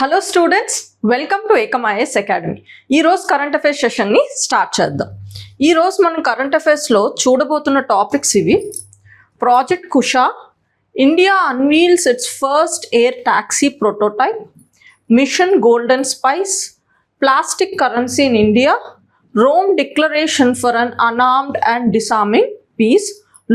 Hello students, welcome to Ekam IAS academy. ఈరోజు current affairs సెషన్ని start చేద్దాం. ఈరోజు మనం కరెంట్ అఫైర్స్లో చూడబోతున్న టాపిక్స్ ఇవి. Project Kusha, India unveils its first air taxi prototype, mission golden spice, plastic currency in India, Rome declaration for un unarmed and disarming peace,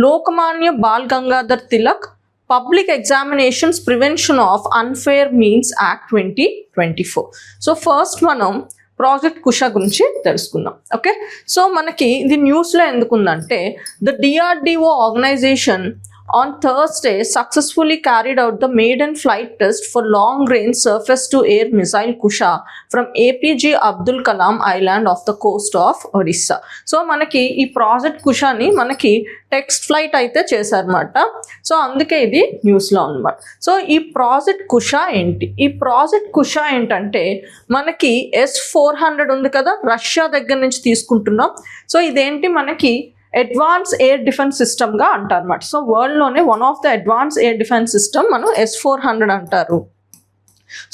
Lokmanya Bal Gangadhar Tilak Public Examinations Prevention of Unfair Means Act 2024. So first మనం project Kusha గురించి తెలుసుకుందాం. Okay, so మనకి ఇది న్యూస్లో ఎందుకుందంటే the DRDO organisation on Thursday successfully carried out the maiden flight test for long range surface to air missile Kusha from APJ Abdul Kalam Island off the coast of Odisha. So మనకి ఈ project కుషాని మనకి text flight అయితే చేశారన్నమాట. So అందుకే ఇది న్యూస్లో అనమాట. So ఈ ప్రాజెక్ట్ కుషా ఏంటి? ఈ ప్రాజెక్ట్ కుషా ఏంటంటే మనకి S-400 ఉంది కదా, రష్యా దగ్గర నుంచి తీసుకుంటున్నాం. సో ఇదేంటి మనకి అడ్వాన్స్ ఎయిర్ డిఫెన్స్ సిస్టమ్గా అంటారన్నమాట. సో వరల్డ్లోనే one of the advance air defence system మనం S-400 అంటారు.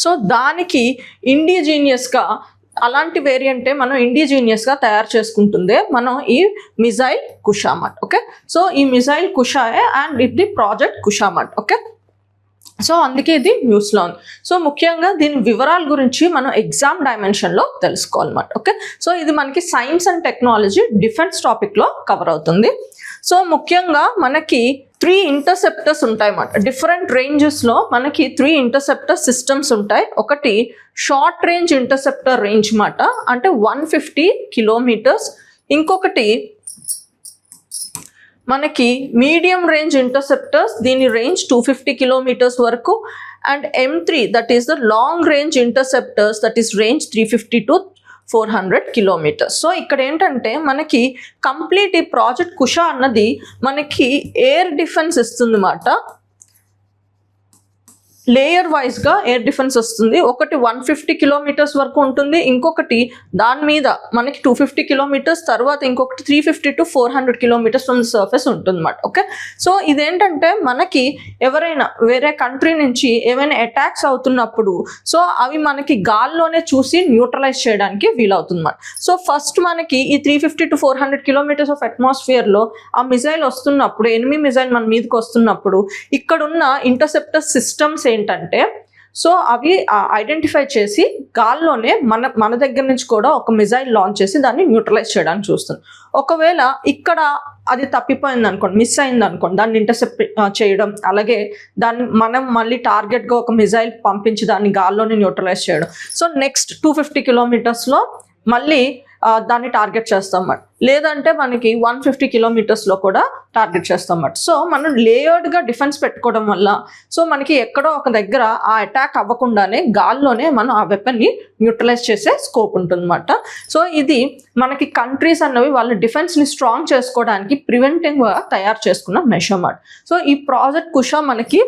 సో దానికి ఇండిజినియస్గా అలాంటి వేరియంటే మనం ఇండిజినియస్గా తయారు చేసుకుంటుందే మనం ఈ మిజైల్ కుషా అన్నమాట. ఓకే, సో ఈ మిజైల్ కుషాయే అండ్ ఇది ప్రాజెక్ట్ కుషా అన్నమాట. ఓకే, సో అందుకే ఇది న్యూస్లో ఉంది. సో ముఖ్యంగా దీని వివరాల గురించి మనం ఎగ్జామ్ డైమెన్షన్లో తెలుసుకోవాలన్నమాట. ఓకే, సో ఇది మనకి సైన్స్ అండ్ టెక్నాలజీ డిఫెన్స్ టాపిక్లో కవర్ అవుతుంది. సో ముఖ్యంగా మనకి 3 ఇంటర్సెప్టర్స్ ఉంటాయి అన్నమాట. డిఫరెంట్ రేంజెస్లో మనకి 3 ఇంటర్సెప్టర్ సిస్టమ్స్ ఉంటాయి. ఒకటి షార్ట్ రేంజ్ ఇంటర్సెప్టర్ రేంజ్ అన్నమాట, అంటే 150 కిలోమీటర్స్. ఇంకొకటి మనకి మీడియం రేంజ్ ఇంటర్సెప్టర్స్, దీని రేంజ్ 250 కిలోమీటర్స్ వరకు. And M3 that is the long range interceptors, that is range 350 to 400 kilometres. So ఇక్కడ ఏంటంటే మనకి కంప్లీట్ ఈ ప్రాజెక్ట్ కుషా అన్నది మనకి ఎయిర్ డిఫెన్స్ ఇస్తుంది అన్నమాట. లేయర్ వైజ్గా ఎయిర్ డిఫెన్స్ వస్తుంది. ఒకటి 150 కిలోమీటర్స్ వరకు ఉంటుంది, ఇంకొకటి దాని మీద మనకి 250 కిలోమీటర్స్, తర్వాత ఇంకొకటి 350 to 400 kilometres from the surface ఉంటుంది అన్నమాట. ఓకే, సో ఇదేంటంటే మనకి ఎవరైనా వేరే కంట్రీ నుంచి ఏమైనా అటాక్స్ అవుతున్నప్పుడు సో అవి మనకి గాల్లోనే చూసి న్యూట్రలైజ్ చేయడానికి వీలవుతుంది అన్నమాట. సో ఫస్ట్ మనకి ఈ 350 to 400 కిలోమీటర్స్ ఆఫ్ అట్మాస్ఫియర్లో ఆ మిజైల్ వస్తున్నప్పుడు, ఎనిమీ మిజైల్ మన మీదకి వస్తున్నప్పుడు ఇక్కడున్న ఇంటర్సెప్టర్ సిస్టమ్స్ ఏంటంటే సో అవి ఐడెంటిఫై చేసి గాల్లోనే మన దగ్గర నుంచి కూడా ఒక మిజైల్ లాంచ్ చేసి దాన్ని న్యూట్రలైజ్ చేయడానికి చూస్తుంది. ఒకవేళ ఇక్కడ అది తప్పిపోయింది అనుకోండి, మిస్ అయింది అనుకోండి, దాన్ని ఇంటర్సెప్ట్ చేయడం, అలాగే దాన్ని మనం మళ్ళీ టార్గెట్గా ఒక మిజైల్ పంపించి దాన్ని గాల్లోనే న్యూట్రలైజ్ చేయడం. సో నెక్స్ట్ 250 కిలోమీటర్స్లో మళ్ళీ దాన్ని టార్గెట్ చేస్తాం అన్నమాట. లేదంటే మనకి 150 కిలోమీటర్స్లో కూడా టార్గెట్ చేస్తాం అన్నమాట. సో మనం లేయర్డ్గా డిఫెన్స్ పెట్టుకోవడం వల్ల సో మనకి ఎక్కడో ఒక దగ్గర ఆ అటాక్ అవ్వకుండానే గాల్లోనే మనం ఆ వెపన్ని న్యూట్రలైజ్ చేసే స్కోప్ ఉంటుందన్నమాట. సో ఇది మనకి కంట్రీస్ అన్నవి వాళ్ళ డిఫెన్స్ని స్ట్రాంగ్ చేసుకోవడానికి ప్రివెంటివ్గా తయారు చేసుకున్న మెషర్మెంట్. సో ఈ ప్రాజెక్ట్ కుషా మనకి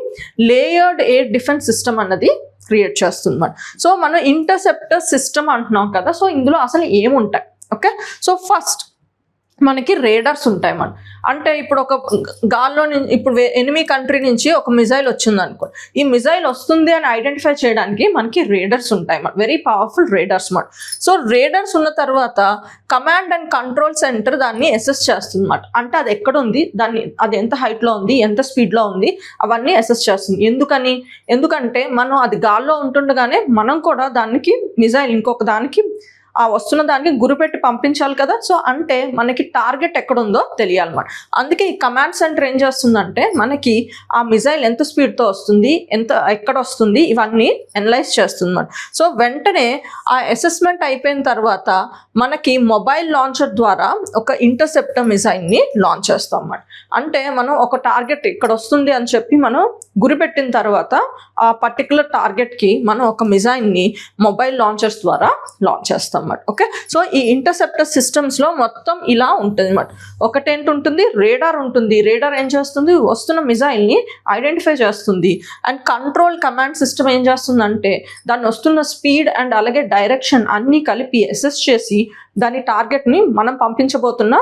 లేయర్డ్ ఎయిర్ డిఫెన్స్ సిస్టమ్ అన్నది క్రియేట్ చేస్తుంది అన్నమాట. సో మనం ఇంటర్సెప్టర్ సిస్టమ్ అంటున్నాం కదా, సో ఇందులో అసలు ఏముంటాయి? ఓకే, సో ఫస్ట్ మనకి రేడర్స్ ఉంటాయి అన్నమాట. అంటే ఇప్పుడు ఒక గాల్లో ఇప్పుడు ఎనిమీ కంట్రీ నుంచి ఒక మిజైల్ వచ్చింది అనుకో, ఈ మిజైల్ వస్తుంది అని ఐడెంటిఫై చేయడానికి మనకి రేడర్స్ ఉంటాయి అన్నమాట, వెరీ పవర్ఫుల్ రేడర్స్ అన్నమాట. సో రేడర్స్ ఉన్న తర్వాత కమాండ్ అండ్ కంట్రోల్ సెంటర్ దాన్ని అసెస్ చేస్తుంది అన్నమాట. అంటే అది ఎక్కడ ఉంది, అది ఎంత హైట్లో ఉంది, ఎంత స్పీడ్లో ఉంది, అవన్నీ అసెస్ చేస్తుంది. ఎందుకంటే మనం అది గాల్లో ఉంటుండగానే మనం కూడా దానికి మిజైల్ ఇంకొక దానికి ఆ వస్తున్న దానికి గురిపెట్టి పంపించాలి కదా. సో అంటే మనకి టార్గెట్ ఎక్కడుందో తెలియాలన్నమాట. అందుకే ఈ కమాండ్ సెంటర్ ఏం చేస్తుందంటే మనకి ఆ మిజైల్ ఎంత స్పీడ్తో వస్తుంది, ఎక్కడ వస్తుంది, ఇవన్నీ అనలైజ్ చేస్తుంది అన్నమాట. సో వెంటనే ఆ అసెస్మెంట్ అయిపోయిన తర్వాత మనకి మొబైల్ లాంచర్ ద్వారా ఒక ఇంటర్సెప్టర్ మిజైల్ని లాంచ్ చేస్తాం అన్నమాట. అంటే మనం ఒక టార్గెట్ ఇక్కడ వస్తుంది అని చెప్పి మనం గురిపెట్టిన తర్వాత ఆ పర్టికులర్ టార్గెట్కి మనం ఒక మిజైల్ని మొబైల్ లాంచర్స్ ద్వారా లాంచ్ చేస్తాం అన్నమాట. ఓకే, సో ఈ ఇంటర్సెప్టర్ సిస్టమ్స్లో మొత్తం ఇలా ఉంటుంది అన్నమాట. ఒకటేంటి ఉంటుంది, రేడార్ ఉంటుంది. రేడార్ ఏం చేస్తుంది, వస్తున్న మిజైల్ని ఐడెంటిఫై చేస్తుంది. అండ్ కంట్రోల్ కమాండ్ సిస్టమ్ ఏం చేస్తుందంటే దాన్ని వస్తున్న స్పీడ్ అండ్ అలాగే డైరెక్షన్ అన్నీ కలిపి అసెస్ చేసి దాని టార్గెట్ని మనం పంపించబోతున్న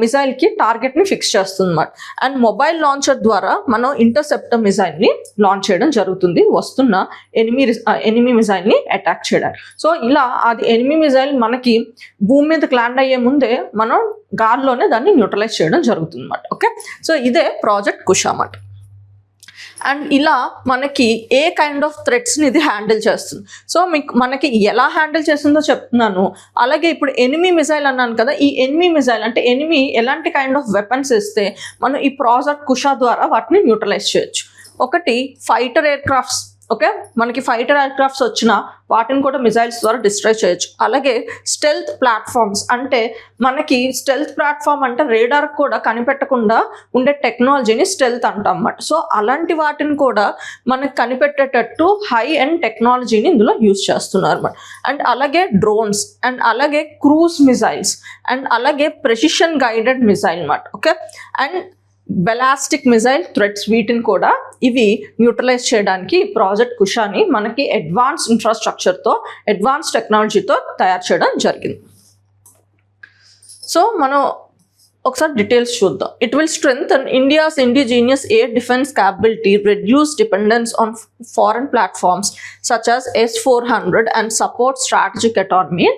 మిజైల్కి టార్గెట్ని ఫిక్స్ చేస్తుంది అన్నమాట. అండ్ మొబైల్ లాంచర్ ద్వారా మనం ఇంటర్సెప్టర్ మిజైల్ని లాంచ్ చేయడం జరుగుతుంది వస్తున్న ఎనిమీ మిజైల్ని అటాక్ చేయడానికి. సో ఇలా అది ఎనిమీ మిజైల్ మనకి భూమి మీదకి ల్యాండ్ అయ్యే ముందే మనం గాల్లోనే దాన్ని న్యూట్రలైజ్ చేయడం జరుగుతుంది అన్నమాట. ఓకే, సో ఇదే ప్రాజెక్ట్ కుష్ అన్నమాట. అండ్ ఇలా మనకి ఏ కైండ్ ఆఫ్ థ్రెట్స్ని ఇది హ్యాండిల్ చేస్తుంది. సో మనకి ఎలా హ్యాండిల్ చేస్తుందో చెప్తున్నాను. అలాగే ఇప్పుడు ఎనిమీ మిజైల్ అన్నాను కదా, ఈ ఎనిమీ మిజైల్ అంటే ఎనిమీ ఎలాంటి కైండ్ ఆఫ్ వెపన్స్ ఇస్తే మనం ఈ ప్రాజెక్ట్ కుషా ద్వారా వాటిని న్యూట్రలైజ్ చేయొచ్చు. ఒకటి ఫైటర్ ఎయిర్ క్రాఫ్ట్స్. ఓకే, మనకి ఫైటర్ ఎయిర్ క్రాఫ్ట్స్ వచ్చినా వాటిని కూడా మిజైల్స్ ద్వారా డిస్ట్రాయ్ చేయొచ్చు. అలాగే స్టెల్త్ ప్లాట్ఫామ్స్, అంటే మనకి స్టెల్త్ ప్లాట్ఫామ్ అంటే రేడార్ కూడా కనిపెట్టకుండా ఉండే టెక్నాలజీని స్టెల్త్ అంటాం అన్నమాట. సో అలాంటి వాటిని కూడా మనకి కనిపెట్టేటట్టు హై అండ్ టెక్నాలజీని ఇందులో యూజ్ చేస్తున్నారు అన్నమాట. అండ్ అలాగే డ్రోన్స్, అండ్ అలాగే క్రూజ్ మిజైల్స్, అండ్ అలాగే ప్రెసిషన్ గైడెడ్ మిజైల్ అన్నమాట. Okay, and ballistic missile threats, వీటిని కూడా ఇవి న్యూట్రలైజ్ చేయడానికి ప్రాజెక్ట్ కుషాని మనకి అడ్వాన్స్ ఇన్ఫ్రాస్ట్రక్చర్తో అడ్వాన్స్ టెక్నాలజీతో తయారు చేయడం జరిగింది. సో మనం ఒకసారి డీటెయిల్స్ చూద్దాం. It will strengthen India's indigenous air defence capability, reduce dependence on foreign platforms such as S-400 and support strategic autonomy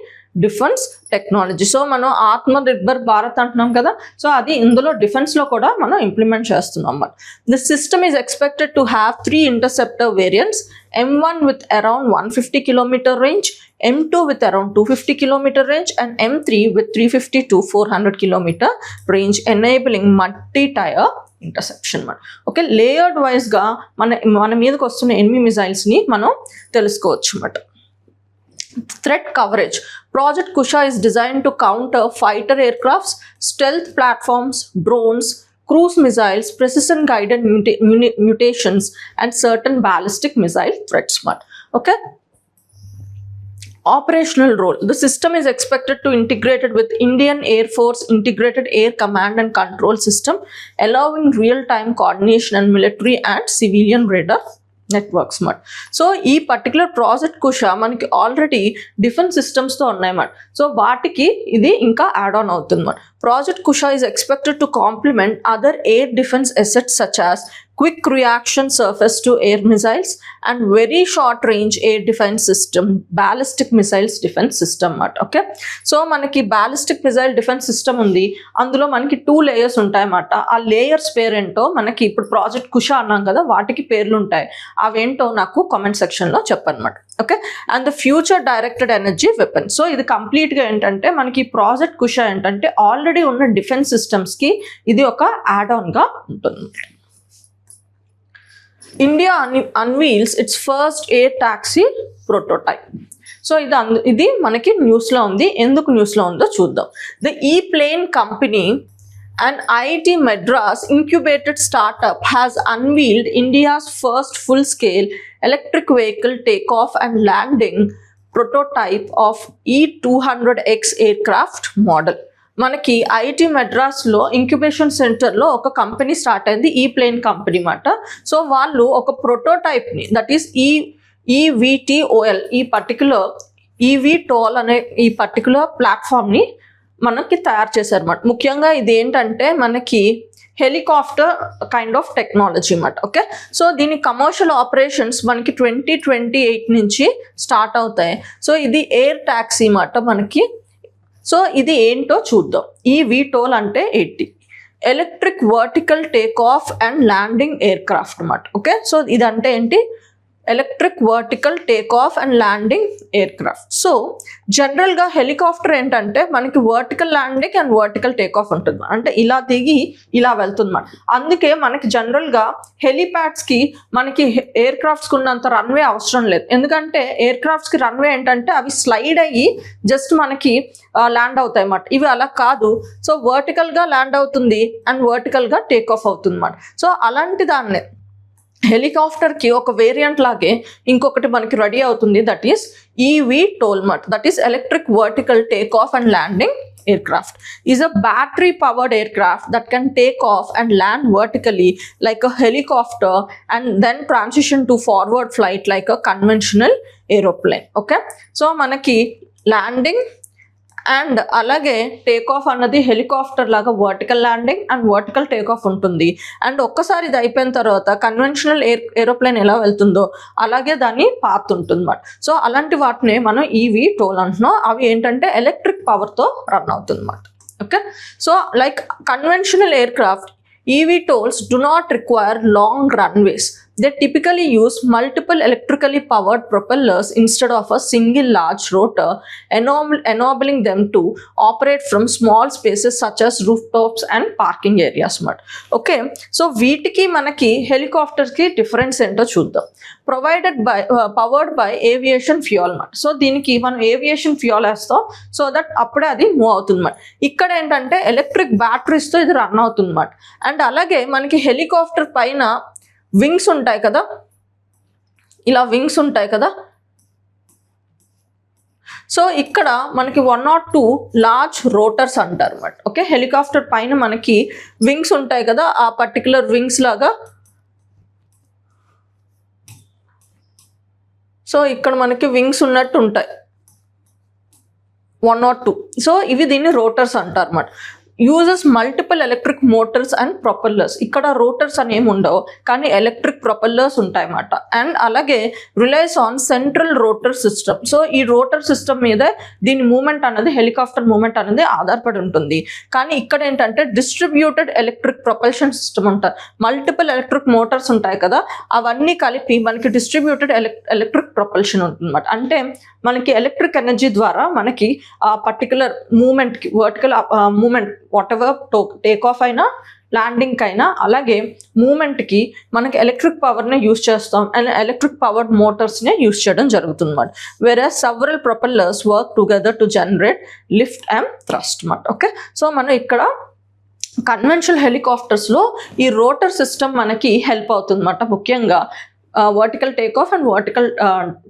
defence technology. So మనం ఆత్మనిర్భర్ భారత్ అంటున్నాం కదా, సో అది ఇందులో డిఫెన్స్లో కూడా మనం ఇంప్లిమెంట్ చేస్తున్నాం అన్నమాట. This system is expected to have 3 interceptor variants, M1 with around 150 kilometer range, M2 with around 250 kilometer range, and M3 with 350 to 400 kilometer range, enabling multi-tier interception. Okay, layered వైజ్గా మన మీదకి వస్తున్న ఎనిమీ మిజైల్స్ని మనం తెలుసుకోవచ్చు అన్నమాట. Threat coverage. Project Kusha is designed to counter fighter aircrafts, stealth platforms, drones, cruise missiles, precision guided mutations, and certain ballistic missile threats. Okay. Operational role. The system is expected to integrated with Indian Air Force Integrated Air Command and Control System, allowing real-time coordination and military and civilian radar networks మాట. So ఈ particular project Kusha మనకి already defence సిస్టమ్స్తో ఉన్నాయన్నమాట. So వాటికి ఇది ఇంకా add on అవుతుంది అన్నమాట. Project Kusha is expected to complement other air defence assets such as quick reaction surface to air missiles and very short range air defense system, ballistic missiles defense system మాట. Okay, so మనకి ballistic missile defense system ఉంది, అందులో మనకి 2 layers ఉంటాయన్నమాట. ఆ layers పేరేంటో మనకి ఇప్పుడు ప్రాజెక్ట్ కుషా అన్నాం కదా, వాటికి పేర్లు ఉంటాయి. అవేంటో నాకు కామెంట్ సెక్షన్లో చెప్పనమాట. Okay, and the future directed energy weapon. So ఇది కంప్లీట్గా ఏంటంటే మనకి ప్రాజెక్ట్ కుషా ఏంటంటే ఆల్రెడీ ఉన్న డిఫెన్స్ సిస్టమ్స్కి ఇది ఒక యాడ్ ఆన్గా ఉంటుంది. India unveils its first air taxi prototype. So ఇది మనకి న్యూస్లో ఉంది. ఎందుకు న్యూస్లో ఉందో చూద్దాం. The E-plane company and IIT Madras incubated startup has unveiled India's first full-scale electric vehicle takeoff and landing prototype of E-200X aircraft model. మనకి IIT మెడ్రాస్లో ఇంక్యుబేషన్ సెంటర్లో ఒక కంపెనీ స్టార్ట్ అయింది, E-plane కంపెనీ మాట. సో వాళ్ళు ఒక ప్రోటోటైప్ని, దట్ ఈస్ EVTOL, ఈ particular EVTOL అనే ఈ పర్టికులర్ ప్లాట్ఫామ్ని మనకి తయారు చేశారన్నమాట. ముఖ్యంగా ఇది ఏంటంటే మనకి హెలికాప్టర్ కైండ్ ఆఫ్ టెక్నాలజీ అన్నమాట. ఓకే, సో దీని కమర్షియల్ ఆపరేషన్స్ మనకి 2028 నుంచి స్టార్ట్ అవుతాయి. సో ఇది ఎయిర్ ట్యాక్సీ అన్నమాట మనకి. సో ఇది ఏంటో చూద్దాం. EVTOL అంటే ఏంటి? Electric vertical take off and landing air craft అన్నమాట. ఓకే, సో ఇదంటే ఏంటి? Electric vertical take off and landing air craft. So జనరల్గా హెలికాప్టర్ ఏంటంటే మనకి vertical landing and vertical take of ఉంటుంది, అంటే ఇలా దిగి ఇలా వెళ్తుంది అన్నమాట. అందుకే మనకి జనరల్గా హెలిప్యాడ్స్కి మనకి ఎయిర్ క్రాఫ్ట్స్కి ఉన్నంత రన్వే అవసరం లేదు. ఎందుకంటే ఎయిర్ క్రాఫ్ట్స్కి రన్వే ఏంటంటే అవి స్లైడ్ అయ్యి జస్ట్ మనకి ల్యాండ్ అవుతాయి అన్నమాట. ఇవి అలా కాదు. సో వర్టికల్గా ల్యాండ్ అవుతుంది అండ్ వర్టికల్గా టేక్ ఆఫ్ అవుతుంది అన్నమాట. సో అలాంటి దాన్నే హెలికాప్టర్కి ఒక వేరియంట్ లాగే ఇంకొకటి మనకి రెడీ అవుతుంది, దట్ ఈస్ EVTOL మాట. That is electric vertical take off and landing aircraft. Is a battery powered aircraft that can take off and land vertically like a helicopter and then transition to forward flight like a conventional aeroplane. Okay, so manaki landing and అలాగే take off అన్నది helicopter లాగా vertical landing and vertical take of ఉంటుంది. And ఒక్కసారి ఇది అయిపోయిన తర్వాత conventional aeroplane ఎలా వెళ్తుందో అలాగే దాని పాత్ ఉంటుంది అన్నమాట. సో అలాంటి వాటిని మనం ఈవీ టోల్ అంటున్నాం. అవి ఏంటంటే ఎలక్ట్రిక్ పవర్తో రన్ అవుతుంది అన్నమాట. Okay, so like conventional aircraft, eVTOLs do not require long runways. They typically use multiple electrically powered propellers instead of a single large rotor, enabling them to operate from small spaces such as rooftops and parking areas. Okay, so వీటికి మనకి helicopters కి difference ఏంటో చూద్దాం. Powered by aviation fuel మాట. So దీనికి మనం aviation fuel వేస్తాం so that అప్పుడే అది మూవ్ అవుతుంది అన్నమాట. ఇక్కడ ఏంటంటే ఎలక్ట్రిక్ బ్యాటరీస్తో ఇది రన్ అవుతుంది అన్నమాట. అండ్ అలాగే మనకి హెలికాప్టర్ పైన వింగ్స్ ఉంటాయి కదా, ఇలా వింగ్స్ ఉంటాయి కదా. సో ఇక్కడ మనకి 1 or 2 లార్జ్ రోటర్స్ అంటారు అన్నమాట. ఓకే, హెలికాప్టర్ పైన మనకి వింగ్స్ ఉంటాయి కదా, ఆ పర్టికులర్ వింగ్స్ లాగా. సో ఇక్కడ మనకి వింగ్స్ ఉన్నట్టు ఉంటాయి 1 or 2. సో ఇవి దీన్ని రోటర్స్ అంటారు అన్నమాట. Uses multiple electric Motors and propellers. ఇక్కడ రోటర్స్ అని ఏమి ఉండవు కానీ ఎలక్ట్రిక్ ప్రొపెల్లర్స్ ఉంటాయి అన్నమాట. అండ్ అలాగే relies on central rotor system. So ఈ రోటర్ సిస్టమ్ మీద దీని మూమెంట్ అనేది, హెలికాప్టర్ మూమెంట్ అనేది ఆధారపడి ఉంటుంది. కానీ ఇక్కడ ఏంటంటే డిస్ట్రిబ్యూటెడ్ ఎలక్ట్రిక్ ప్రొపల్షన్ సిస్టమ్ ఉంటారు. మల్టిపుల్ ఎలక్ట్రిక్ మోటార్స్ ఉంటాయి కదా, అవన్నీ కలిపి మనకి డిస్ట్రిబ్యూటెడ్ ఎలక్ట్రిక్ ప్రొపల్షన్ ఉంటుంది అన్నమాట. అంటే మనకి ఎలక్ట్రిక్ ఎనర్జీ ద్వారా మనకి ఆ పర్టికులర్ మూమెంట్కి, vertical movement whatever take off అయినా ల్యాండింగ్ అయినా అలాగే మూమెంట్కి మనకి ఎలక్ట్రిక్ పవర్ని యూస్ చేస్తాం. అండ్ ఎలక్ట్రిక్ పవర్డ్ మోటార్స్ని యూస్ చేయడం జరుగుతుంది అన్నమాట. వేరే several propellers work together to generate lift and thrust అన్నమాట. ఓకే, సో మనం ఇక్కడ కన్వెన్షనల్ హెలికాప్టర్స్లో ఈ రోటర్ సిస్టమ్ మనకి హెల్ప్ అవుతుంది అన్నమాట. ముఖ్యంగా vertical take off and vertical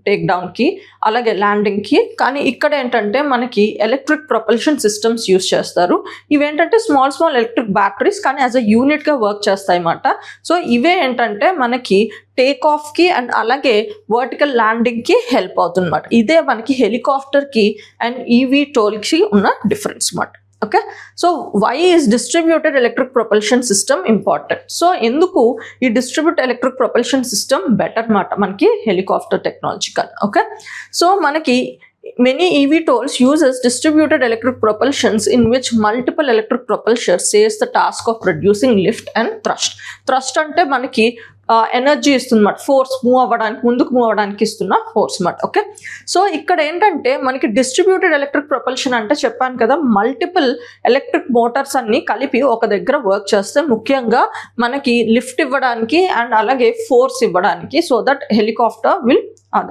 take డౌన్కి అలాగే ల్యాండింగ్కి. కానీ ఇక్కడ ఏంటంటే మనకి ఎలక్ట్రిక్ ప్రొపల్షన్ సిస్టమ్స్ యూస్ చేస్తారు. ఇవేంటంటే స్మాల్ ఎలక్ట్రిక్ బ్యాటరీస్ కానీ యాజ్ అ యూనిట్గా వర్క్ చేస్తాయి అన్నమాట. సో ఇవే ఏంటంటే మనకి టేక్ ఆఫ్కి అండ్ అలాగే వర్టికల్ ల్యాండింగ్కి హెల్ప్ అవుతుంది అన్నమాట. ఇదే మనకి హెలికాప్టర్కి అండ్ eVTOLకి ఉన్న డిఫరెన్స్ అన్నమాట. Okay, so why is distributed electric propulsion system important? So ఎందుకు ఈ distribute electric propulsion system better మాట మనకి హెలికాప్టర్ టెక్నాలజీ కన్నా. ఓకే, సో మనకి many eVTOLs uses distributed electric propulsions in which multiple electric propulsors says the task of producing lift and thrust. Thrust అంటే మనకి energy ఇస్తుంది అన్నమాట, ఫోర్స్ మూవ్ అవ్వడానికి, ముందుకు మూవ్ అవ్వడానికి ఇస్తున్న ఫోర్స్ అన్నమాట. ఓకే, సో ఇక్కడ ఏంటంటే మనకి డిస్ట్రిబ్యూటెడ్ ఎలక్ట్రిక్ ప్రొపల్షన్ అంటే చెప్పాను కదా, మల్టిపుల్ ఎలక్ట్రిక్ మోటార్స్ అన్ని కలిపి ఒక దగ్గర వర్క్ చేస్తే ముఖ్యంగా మనకి లిఫ్ట్ ఇవ్వడానికి అండ్ అలాగే ఫోర్స్ ఇవ్వడానికి, సో దట్ హెలికాప్టర్ విల్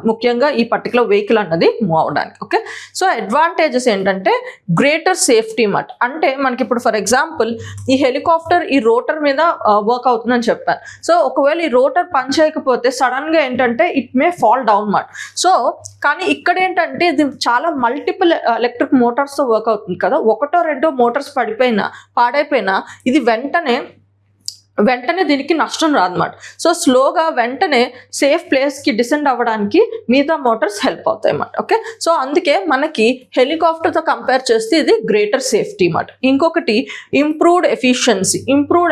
ముఖ్యంగా ఈ పర్టికులర్ వెహికల్ అన్నది మూవ్ అవ్వడానికి. ఓకే, సో అడ్వాంటేజెస్ ఏంటంటే గ్రేటర్ సేఫ్టీ అన్నమాట. అంటే మనకి ఇప్పుడు ఫర్ ఎగ్జాంపుల్ ఈ హెలికాప్టర్ ఈ రోటర్ మీద వర్క్ అవుతుందని చెప్పాను. సో ఒకవేళ ఈ రోటర్ పని చేయకపోతే సడన్గా ఏంటంటే ఇట్ మే ఫాల్ డౌన్ మాట. సో కానీ ఇక్కడ ఏంటంటే ఇది చాలా మల్టిపుల్ ఎలక్ట్రిక్ మోటార్స్తో వర్క్ అవుతుంది కదా, 1 or 2 మోటార్స్ పాడైపోయినా ఇది వెంటనే దీనికి నష్టం రాదన్నమాట. సో స్లోగా వెంటనే సేఫ్ ప్లేస్కి డిసెండ్ అవ్వడానికి మిగతా మోటార్స్ హెల్ప్ అవుతాయి అన్నమాట. ఓకే, సో అందుకే మనకి హెలికాప్టర్తో కంపేర్ చేస్తే ఇది గ్రేటర్ సేఫ్టీ అన్నమాట. ఇంకొకటి ఇంప్రూవ్డ్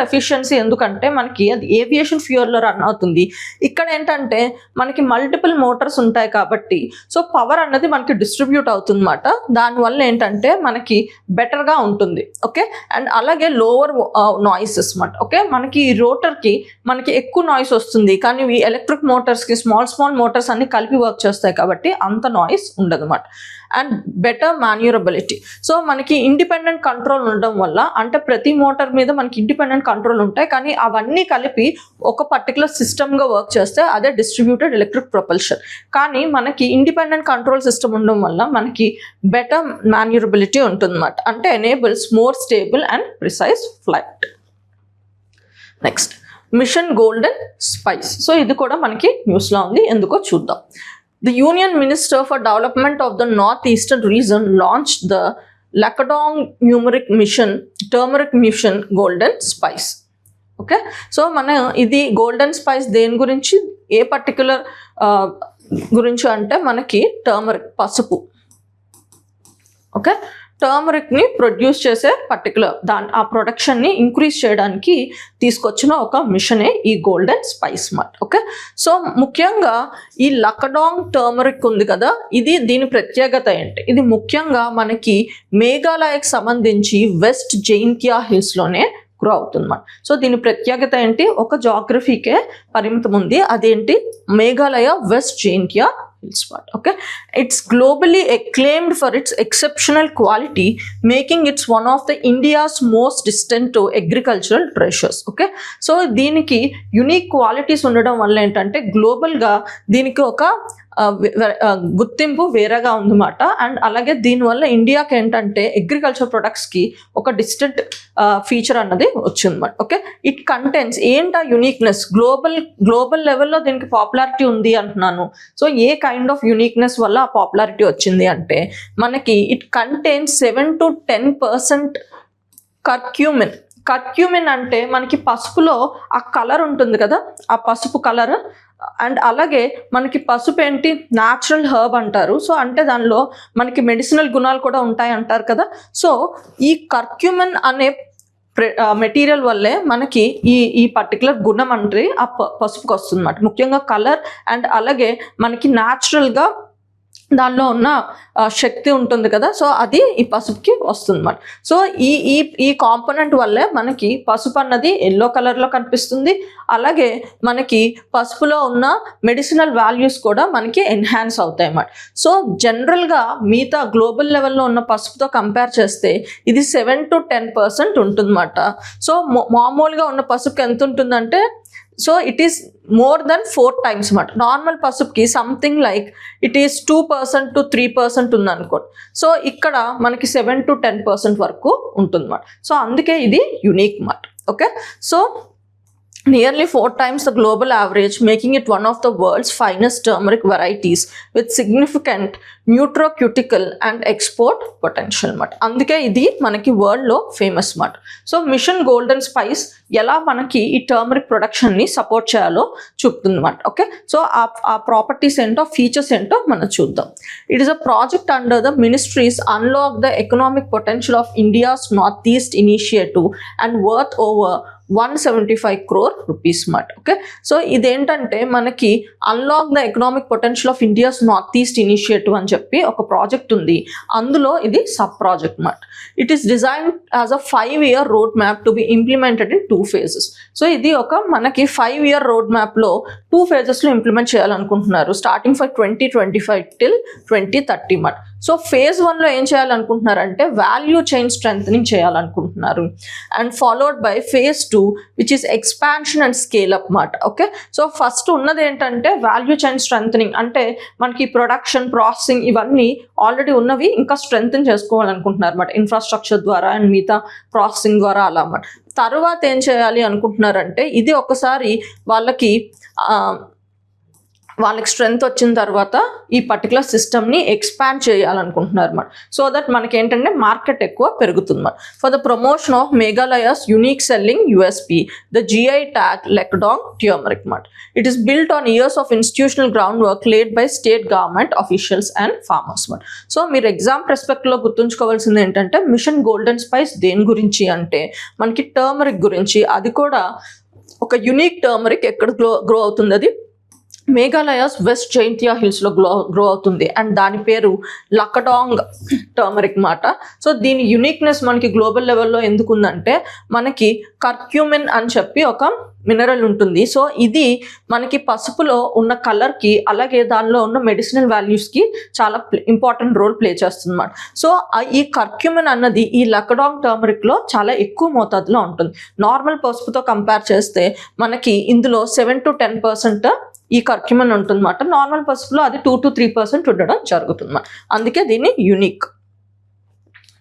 ఎఫిషియన్సీ ఎందుకంటే మనకి అది ఏవియేషన్ ఫ్యూయల్లో రన్ అవుతుంది. ఇక్కడ ఏంటంటే మనకి మల్టిపుల్ మోటార్స్ ఉంటాయి కాబట్టి సో పవర్ అన్నది మనకి డిస్ట్రిబ్యూట్ అవుతుంది అన్నమాట. దానివల్ల ఏంటంటే మనకి బెటర్గా ఉంటుంది. ఓకే, అండ్ అలాగే లోవర్ నాయిసెస్ అన్నమాట. ఓకే, మనకి ఈ రోటర్కి మనకి ఎక్కువ నాయిస్ వస్తుంది కానీ ఈ ఎలక్ట్రిక్ మోటార్స్కి స్మాల్ మోటార్స్ అన్ని కలిపి వర్క్ చేస్తాయి కాబట్టి అంత నాయిస్ ఉండదు అన్నమాట. And better manoeuvrability. సో మనకి ఇండిపెండెంట్ కంట్రోల్ ఉండడం వల్ల, అంటే ప్రతి మోటార్ మీద మనకి ఇండిపెండెంట్ కంట్రోల్ ఉంటాయి కానీ అవన్నీ కలిపి ఒక పర్టికులర్ సిస్టమ్గా వర్క్ చేస్తే అదే డిస్ట్రిబ్యూటెడ్ ఎలక్ట్రిక్ ప్రొపల్షన్. కానీ మనకి ఇండిపెండెంట్ కంట్రోల్ సిస్టమ్ ఉండడం వల్ల మనకి బెటర్ మాన్యూరబిలిటీ ఉంటుంది అన్నమాట. అంటే enables more stable and precise flight. Next mission golden spice. So ఇది కూడా మనకి న్యూస్లో ఉంది, ఎందుకో చూద్దాం. The union minister for development of the north eastern region launch the Lakadong turmeric mission golden spice. Okay, so ఇది గోల్డెన్ స్పైస్ దేని గురించి, ఏ పర్టికులర్ గురించి అంటే మనకి టర్మరిక్ పసుపు. ఓకే, టర్మరిక్ని ప్రొడ్యూస్ చేసే పర్టికులర్ ఆ ప్రొడక్షన్ని ఇంక్రీజ్ చేయడానికి తీసుకొచ్చిన ఒక మిషనే ఈ golden spice mart. Okay, so ముఖ్యంగా ఈ లకడాంగ్ టర్మరిక్ ఉంది కదా, దీని ప్రత్యేకత ఏంటి? ఇది ముఖ్యంగా మనకి మేఘాలయకు సంబంధించి వెస్ట్ జైంతియా హిల్స్లోనే గ్రో అవుతుంది. సో దీని ప్రత్యేకత ఏంటి? ఒక జాగ్రఫీకే పరిమితం ఉంది, అదేంటి? Meghalaya west Jaintia hills part. Okay, it's globally acclaimed for its exceptional quality, making it one of the India's most distant to agricultural treasures. Okay, so దీనికి యూనిక్ క్వాలిటీస్ ఉండడం వల్ల ఏంటంటే గ్లోబల్ గా దీనికి ఒక గుర్తింపు వేరేగా ఉందన్నమాట. అండ్ అలాగే దీనివల్ల ఇండియాకి ఏంటంటే అగ్రికల్చర్ ప్రొడక్ట్స్కి ఒక డిస్టెంట్ ఫీచర్ అన్నది వచ్చిందన్నమాట. ఓకే, ఇట్ కంటెంట్స్ ఏంటా యూనిక్నెస్? గ్లోబల్ లెవెల్లో దీనికి పాపులారిటీ ఉంది అంటున్నాను. So A kind of uniqueness వల్ల ఆ పాపులారిటీ వచ్చింది అంటే మనకి it contents 7 to 10% curcumin. Curcumin అంటే మనకి పసుపులో ఆ కలర్ ఉంటుంది కదా, ఆ పసుపు కలర్. అండ్ అలాగే మనకి పసుపు ఏంటి? న్యాచురల్ హర్బ్ అంటారు. సో అంటే దానిలో మనకి మెడిసినల్ గుణాలు కూడా ఉంటాయి అంటారు కదా. సో ఈ కర్క్యూమిన్ అనే మెటీరియల్ వల్లే మనకి ఈ పర్టికులర్ గుణం అంటే ఆ పసుపుకి వస్తుంది అన్నమాట. ముఖ్యంగా కలర్ అండ్ అలాగే మనకి న్యాచురల్గా దానిలో ఉన్న శక్తి ఉంటుంది కదా, సో అది ఈ పసుపుకి వస్తుంది అన్నమాట. సో ఈ కాంపోనెంట్ వల్లే మనకి పసుపు అన్నది ఎల్లో కలర్లో కనిపిస్తుంది. అలాగే మనకి పసుపులో ఉన్న మెడిసినల్ వాల్యూస్ కూడా మనకి ఎన్హాన్స్ అవుతాయి అన్నమాట. సో జనరల్గా మిగతా గ్లోబల్ లెవెల్లో ఉన్న పసుపుతో కంపేర్ చేస్తే ఇది 7 to 10% ఉంటుందన్నమాట. సో మామూలుగా ఉన్న పసుపుకి ఎంత ఉంటుందంటే, so it is more than 4 times అన్నమాట. నార్మల్ పసుపుకి something like it is 2% to 3% ఉందనుకోండి. సో ఇక్కడ మనకి 7 to 10% వరకు ఉంటుంది అన్నమాట. సో అందుకే ఇది యూనిక్ అన్నమాట. Okay, so nearly 4 times the global average, making it one of the world's finest turmeric varieties with significant nutraceutical and export potential mat. అందుకే ఇది మనకి వరల్డ్ లో ఫేమస్ మాట. సో మిషన్ గోల్డెన్ స్పైస్ ఎలా మనకి ఈ టర్మరిక్ ప్రొడక్షన్ ని support చేయాలో చూపుతుంది మాట. ఓకే, సో ఆ ప్రాపర్టీస్ ఏంటో, ఫీచర్స్ ఏంటో మనం చూద్దాం. It is a project under the ministries unlock the economic potential of India's north east initiative and worth over 175 crore rupees మాట. ఓకే, సో ఇదేంటంటే మనకి unlock the economic potential of India's north east initiative అని చెప్పి ఒక project ఉంది. అందులో ఇది sub project మాట. It is design as a 5-year road map to be implemented in 2 phases. So ఇది ఒక మనకి 5-year రోడ్ మ్యాప్లో 2 phases లో ఇంప్లిమెంట్ చేయాలనుకుంటున్నారు, స్టార్టింగ్ ఫర్ 2025 till 2030 మాట. సో phase 1లో ఏం చేయాలనుకుంటున్నారంటే వాల్యూ చైన్ స్ట్రెంథనింగ్ చేయాలనుకుంటున్నారు. And followed by phase 2 which is expansion and scale up మాట. ఓకే, సో ఫస్ట్ ఉన్నది ఏంటంటే వాల్యూ చైన్ స్ట్రెంథనింగ్, అంటే మనకి ప్రొడక్షన్, ప్రాసెసింగ్ ఇవన్నీ ఆల్రెడీ ఉన్నవి ఇంకా స్ట్రెంథన్ చేసుకోవాలనుకుంటున్నారు అన్నమాట, ఇన్ఫ్రాస్ట్రక్చర్ ద్వారా అండ్ మిగతా ప్రాసెసింగ్ ద్వారా అలా అన్నమాట. తర్వాత ఏం చేయాలి అనుకుంటున్నారంటే ఇది ఒకసారి వాళ్ళకి స్ట్రెంగ్త్ వచ్చిన తర్వాత ఈ పర్టికులర్ సిస్టమ్ని ఎక్స్పాండ్ చేయాలనుకుంటున్నారు అన్నమాట. సో దట్ మనకి ఏంటంటే మార్కెట్ ఎక్కువ పెరుగుతుంది అన్నమాట. For the promotion of Meghalaya's unique selling USP the GI tag Lakadong turmeric మాట. It is built on years of institutional ground work laid by state government officials and farmers మాట. So మీరు exam రెస్పెక్ట్లో గుర్తుంచుకోవాల్సింది ఏంటంటే మిషన్ గోల్డెన్ స్పైస్ దేని గురించి అంటే మనకి టర్మరిక్ గురించి. అది కూడా ఒక యూనిక్ టర్మరిక్ ఎక్కడ గ్రో అవుతుంది, అది మేఘాలయస్ వెస్ట్ జైంతియా హిల్స్లో గ్రో అవుతుంది. అండ్ దాని పేరు లకడాంగ్ టర్మరిక్ మాట. సో దీని యూనిక్నెస్ మనకి గ్లోబల్ లెవెల్లో ఎందుకుందంటే మనకి కర్క్యూమిన్ అని చెప్పి ఒక మినరల్ ఉంటుంది. సో ఇది మనకి పసుపులో ఉన్న కలర్కి అలాగే దానిలో ఉన్న మెడిసినల్ వాల్యూస్కి చాలా ఇంపార్టెంట్ రోల్ ప్లే చేస్తుంది అన్నమాట. సో ఈ కర్క్యూమిన్ అన్నది ఈ లకడాంగ్ టర్మరిక్లో చాలా ఎక్కువ మోతాదులో ఉంటుంది. నార్మల్ పసుపుతో కంపేర్ చేస్తే మనకి ఇందులో 7 to 10% ఈ కర్క్యూమిన్ ఉంటుందన్నమాట. నార్మల్ పసుపులో అది 2 to 3% ఉండడం జరుగుతుంది. అందుకే దీన్ని unique.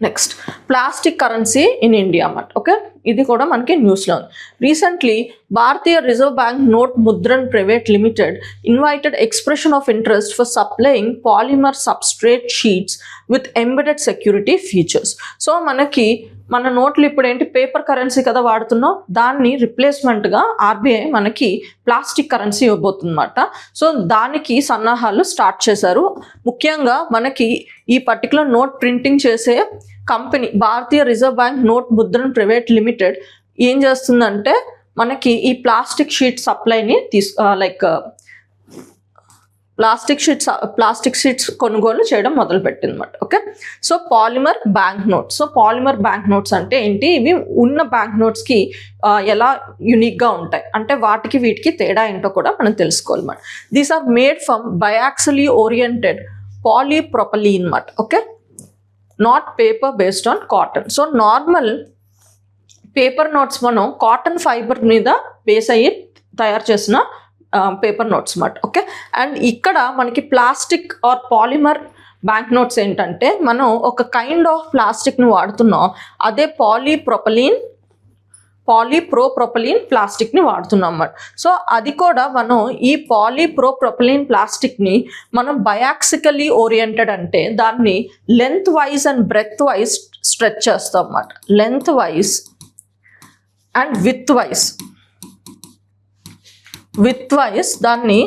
Next plastic currency in India అన్నమాట. ఓకే, ఇది కూడా మనకి న్యూస్లో ఉంది. Recently Bharatiya reserve bank note Mudran private limited invited expression of interest for supplying polymer substrate sheets with embedded security features. So మనకి మన నోట్లు ఇప్పుడు ఏంటి పేపర్ కరెన్సీ కదా వాడుతున్నాం, దాన్ని రిప్లేస్మెంట్గా RBI మనకి ప్లాస్టిక్ కరెన్సీ ఇవ్వబోతుంది అన్నమాట. సో దానికి సన్నాహాలు స్టార్ట్ చేశారు. ముఖ్యంగా మనకి ఈ పర్టికులర్ నోట్ ప్రింటింగ్ చేసే కంపెనీ భారతీయ రిజర్వ్ బ్యాంక్ నోట్ ముద్రణ ప్రైవేట్ లిమిటెడ్ ఏం చేస్తుందంటే మనకి ఈ ప్లాస్టిక్ షీట్ సప్లైని ప్లాస్టిక్ షీట్స్ కొనుగోలు చేయడం మొదలుపెట్టింది అనమాట. Okay, so polymer bank notes. So polymer bank notes అంటే ఏంటి? ఇవి ఉన్న బ్యాంక్ నోట్స్కి ఎలా యునిక్గా ఉంటాయి అంటే వాటికి వీటికి తేడా ఏంటో కూడా మనం తెలుసుకోవాలి అన్నమాట. These are made from biaxially oriented polypropylene అన్నమాట. Okay, not paper based on cotton. So normal paper notes మనం కాటన్ ఫైబర్ మీద బేస్ అయ్యి తయారు చేసిన పేపర్ నోట్స్ అన్నమాట. ఓకే, అండ్ ఇక్కడ మనకి plastic or polymer bank notes ఏంటంటే మనం ఒక కైండ్ ఆఫ్ ప్లాస్టిక్ని వాడుతున్నాం, అదే పాలీప్రోప్రొపలీన్ ప్లాస్టిక్ని వాడుతున్నాం అన్నమాట. సో అది కూడా మనం ఈ పాలీప్రోప్రొపలీన్ ప్లాస్టిక్ని మనం బయాక్సికలీ ఓరియంటెడ్ అంటే దాన్ని length wise and breadth wise stretch చేస్తాం అన్నమాట. Length wise and width wise దాన్ని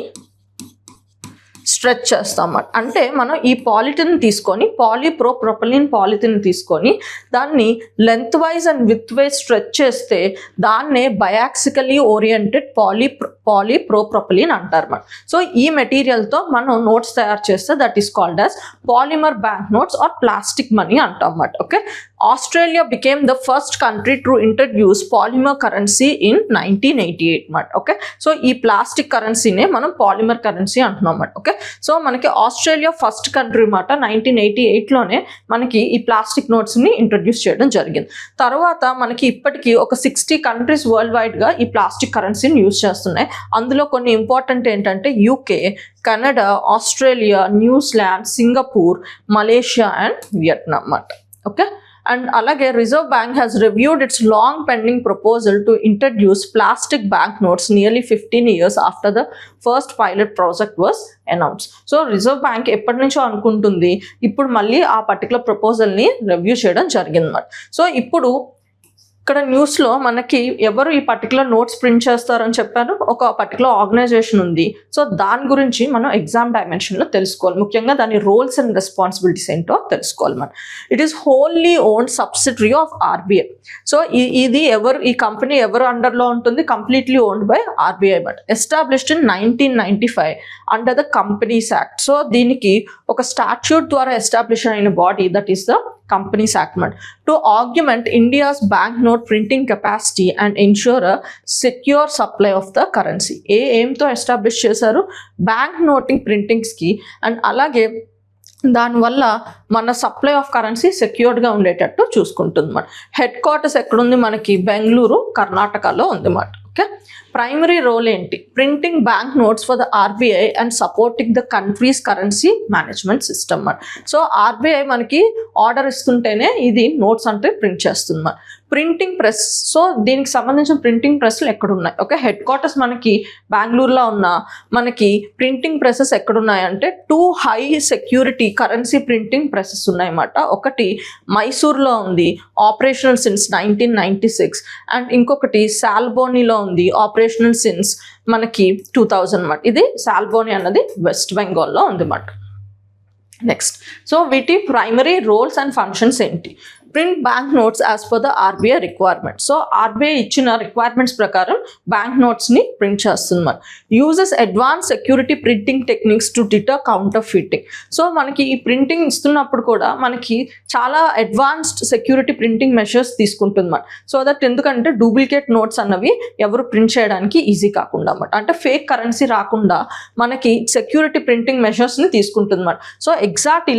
స్ట్రెచ్ చేస్తాం అన్నమాట. అంటే మనం ఈ పాలిథిన్ తీసుకొని పాలీప్రోప్రొపలీన్ పాలిథిన్ తీసుకొని దాన్ని length wise and width wise stretch చేస్తే దాన్నే బయాక్సికలీ ఓరియంటెడ్ పాలీప్రోప్రొపలీన్ అంటారు అన్నమాట. సో ఈ మెటీరియల్తో మనం నోట్స్ తయారు చేస్తే that is called as polymer bank notes or plastic money అంటాం అన్నమాట. Okay, Australia became the first country to introduce polymer currency in 1988 అన్నమాట. ఓకే, సో ఈ ప్లాస్టిక్ కరెన్సీనే మనం పాలిమర్ కరెన్సీ అంటున్నాం అన్నమాట. ఓకే, సో మనకి ఆస్ట్రేలియా ఫస్ట్ కంట్రీ అన్నమాట. 1988లోనే మనకి ఈ ప్లాస్టిక్ నోట్స్ని ఇంట్రడ్యూస్ చేయడం జరిగింది. తర్వాత మనకి ఇప్పటికీ ఒక 60 కంట్రీస్ వరల్డ్ వైడ్గా ఈ ప్లాస్టిక్ కరెన్సీని యూజ్ చేస్తున్నాయి. అందులో కొన్ని ఇంపార్టెంట్ ఏంటంటే UK, Canada, Australia, New Zealand, Singapore, Malaysia and Vietnam అన్నమాట. ఓకే, అండ్ అలాగే reserve bank has reviewed it's long pending proposal to introduce plastic bank notes nearly 15 years after the first pilot project was announce. So reserve bank ఎప్పటి నుంచో అనుకుంటుంది, ఇప్పుడు మళ్ళీ ఆ particular ప్రపోజల్ని review చేయడం జరిగింది అన్నమాట. సో ఇప్పుడు ఇక్కడ న్యూస్లో మనకి ఎవరు ఈ పర్టికులర్ నోట్స్ ప్రింట్ చేస్తారని చెప్పారు, ఒక పర్టికులర్ ఆర్గనైజేషన్ ఉంది. సో దాని గురించి మనం ఎగ్జామ్ డైమెన్షన్లో తెలుసుకోవాలి, ముఖ్యంగా దాని రోల్స్ అండ్ రెస్పాన్సిబిలిటీస్ ఏంటో తెలుసుకోవాలి మనం. It is wholly owned subsidiary of RBI. So ఇది ఈ కంపెనీ ఎవరు అండర్లో ఉంటుంది? Completely owned by RBI but established in 1995 under the companies act. So దీనికి ఒక స్టాట్యూట్ ద్వారా ఎస్టాబ్లిష్ అయిన body that is the Companies Act to augment India's banknote printing capacity and ensure a secure supply of the currency. aim to establish చేశారు bank noting ప్రింటింగ్స్కి, and అలాగే దానివల్ల మన supply of currency సెక్యూర్డ్గా ఉండేటట్టు చూసుకుంటుంది అన్నమాట. Head quarters ఎక్కడుంది? మనకి బెంగళూరు, కర్ణాటకలో ఉంది అన్నమాట. ఓకే, ప్రైమరీ రోల్ ఏంటి? Printing bank notes for the RBI and supporting the countries currency management system అన్నమాట. సో ఆర్బీఐ మనకి ఆర్డర్ ఇస్తుంటేనే ఇది నోట్స్ అంటే ప్రింట్ చేస్తుంది అన్నమాట. Printing press. సో దీనికి సంబంధించిన ప్రింటింగ్ ప్రెస్లు ఎక్కడున్నాయి? ఓకే, హెడ్ క్వార్టర్స్ మనకి బెంగళూరులో ఉన్న మనకి ప్రింటింగ్ ప్రెసెస్ ఎక్కడున్నాయంటే 2 high security currency printing presses ఉన్నాయన్నమాట. ఒకటి మైసూర్లో ఉంది, ఆపరేషనల్ సిన్స్ 1996, అండ్ ఇంకొకటి సాల్బోనీలో ఉంది, ఆపరేషనల్ సిన్స్ మనకి 2000 అన్నమాట. ఇది సాల్బోనీ అన్నది వెస్ట్ బెంగాల్లో ఉంది అన్నమాట. నెక్స్ట్, సో వీటి ప్రైమరీ రోల్స్ అండ్ ఫంక్షన్స్ ఏంటి? Print bank notes as per the RBI requirement. So RBI ఇచ్చిన రిక్వైర్మెంట్స్ ప్రకారం బ్యాంక్ నోట్స్ని ప్రింట్ చేస్తున్నారు. Uses advance security printing techniques to deter counter fitting. So మనకి ఈ ప్రింటింగ్ ఇస్తున్నప్పుడు కూడా మనకి చాలా అడ్వాన్స్డ్ సెక్యూరిటీ ప్రింటింగ్ మెషర్స్ తీసుకుంటుంది. సో దట్ ఎందుకంటే డూప్లికేట్ నోట్స్ అన్నవి ఎవరు ప్రింట్ చేయడానికి ఈజీ కాకుండా అన్నమాట. అంటే ఫేక్ కరెన్సీ రాకుండా మనకి సెక్యూరిటీ ప్రింటింగ్ మెషర్స్ని తీసుకుంటుంది. సో ఎగ్జాక్ట్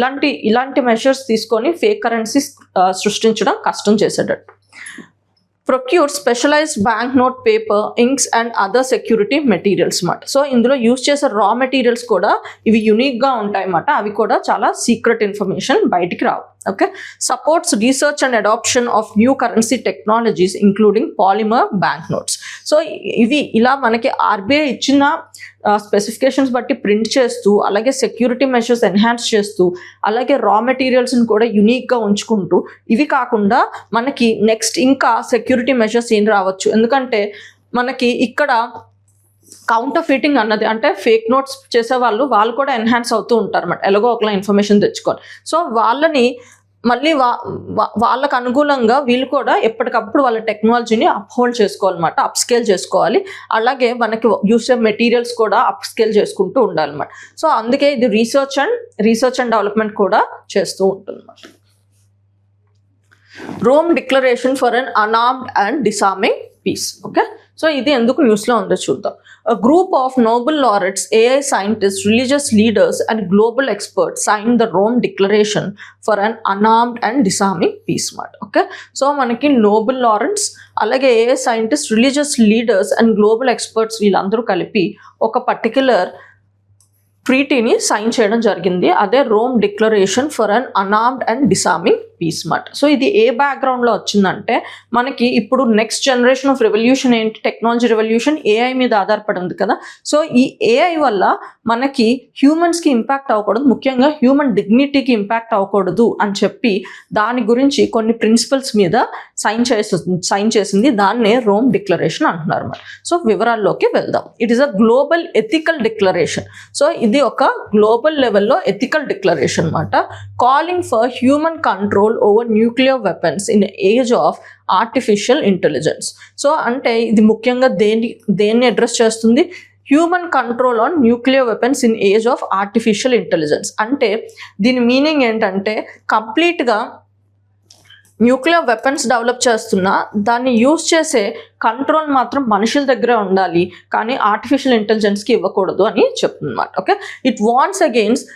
ఇలాంటి మెషర్స్ తీసుకొని ఫేక్ కరెన్సీ సృష్టించడం కష్టం చేసేటట్టు. Procure specialised bank note paper, inks and other security materials అన్నమాట. సో ఇందులో యూజ్ చేసే రా మెటీరియల్స్ కూడా ఇవి యునిక్గా ఉంటాయి అన్నమాట. అవి కూడా చాలా సీక్రెట్ ఇన్ఫర్మేషన్ బయటికి రావు. Okay, supports research and adoption of new currency technologies including polymer bank notes. So ఇవి ఇలా మనకి ఆర్బీఐ ఇచ్చిన స్పెసిఫికేషన్స్ బట్టి ప్రింట్ చేస్తూ, అలాగే సెక్యూరిటీ మెషర్స్ ఎన్హాన్స్ చేస్తూ, అలాగే రా మెటీరియల్స్ని కూడా యునిక్గా ఉంచుకుంటూ, ఇవి కాకుండా మనకి నెక్స్ట్ ఇంకా సెక్యూరిటీ మెషర్స్ ఏం రావచ్చు? ఎందుకంటే మనకి ఇక్కడ కౌంటర్ ఫిట్టింగ్ అన్నది అంటే ఫేక్ నోట్స్ చేసే వాళ్ళు కూడా ఎన్హాన్స్ అవుతూ ఉంటారు అన్నమాట, ఎలాగో ఒకలా ఇన్ఫర్మేషన్ తెచ్చుకొని. సో వాళ్ళని మళ్ళీ వాళ్ళకు అనుగుణంగా వీళ్ళు కూడా ఎప్పటికప్పుడు వాళ్ళ టెక్నాలజీని అప్హోల్డ్ చేసుకోవాలన్నమాట, అప్స్కేల్ చేసుకోవాలి. అలాగే మనకి యూస్ మెటీరియల్స్ కూడా అప్స్కేల్ చేసుకుంటూ ఉండాలన్నమాట. సో అందుకే ఇది రీసెర్చ్ అండ్ డెవలప్మెంట్ కూడా చేస్తూ ఉంటుంది అన్నమాట. Rome declaration for un unarmed and disarming peace. Okay, so ఇది ఎందుకు న్యూస్లో ఉందో చూద్దాం. A group of Nobel laureates, AI scientists, religious leaders, and global experts signed the Rome Declaration for an unarmed and disarming peace. Okay, so manaki Nobel laureates, alage AI scientists, religious leaders, and global experts వీళ్ళందరూ కలిపి ఒక particular ట్రీటీని sign చేయడం జరిగింది. అదే Rome declaration for un unarmed and disarming peace మాట. So ఇది ఏ బ్యాక్గ్రౌండ్లో వచ్చిందంటే, మనకి ఇప్పుడు నెక్స్ట్ జనరేషన్ ఆఫ్ రెవల్యూషన్ ఏంటి, టెక్నాలజీ రెవల్యూషన్ ఏఐ మీద ఆధారపడి ఉంది కదా. సో ఈ ఏఐ వల్ల మనకి హ్యూమన్స్కి ఇంపాక్ట్ అవ్వకూడదు, ముఖ్యంగా హ్యూమన్ డిగ్నిటీకి ఇంపాక్ట్ అవ్వకూడదు అని చెప్పి దాని గురించి కొన్ని ప్రిన్సిపల్స్ మీద సైన్ చేసింది. దాన్నే రోమ్ డిక్లరేషన్ అంటున్నారు అన్నమాట. సో వివరాల్లోకి వెళ్దాం. It is a global ethical declaration. So ఇది ఒక గ్లోబల్ లెవెల్లో ఎథికల్ డిక్లరేషన్ అన్నమాట. Calling for human control over nuclear weapons in age of artificial intelligence. So అంటే ఇది ముఖ్యంగా దేన్ని అడ్రస్ చేస్తుంది? Human control on nuclear weapons in age of artificial intelligence. అంటే దీని మీనింగ్ ఏంటంటే, కంప్లీట్గా న్యూక్లియర్ వెపన్స్ డెవలప్ చేస్తున్నా దాన్ని యూజ్ చేసే కంట్రోల్ మాత్రం మనుషుల దగ్గరే ఉండాలి, కానీ ఆర్టిఫిషియల్ ఇంటెలిజెన్స్కి ఇవ్వకూడదు అని చెప్తుందన్నమాట. Okay, it warns against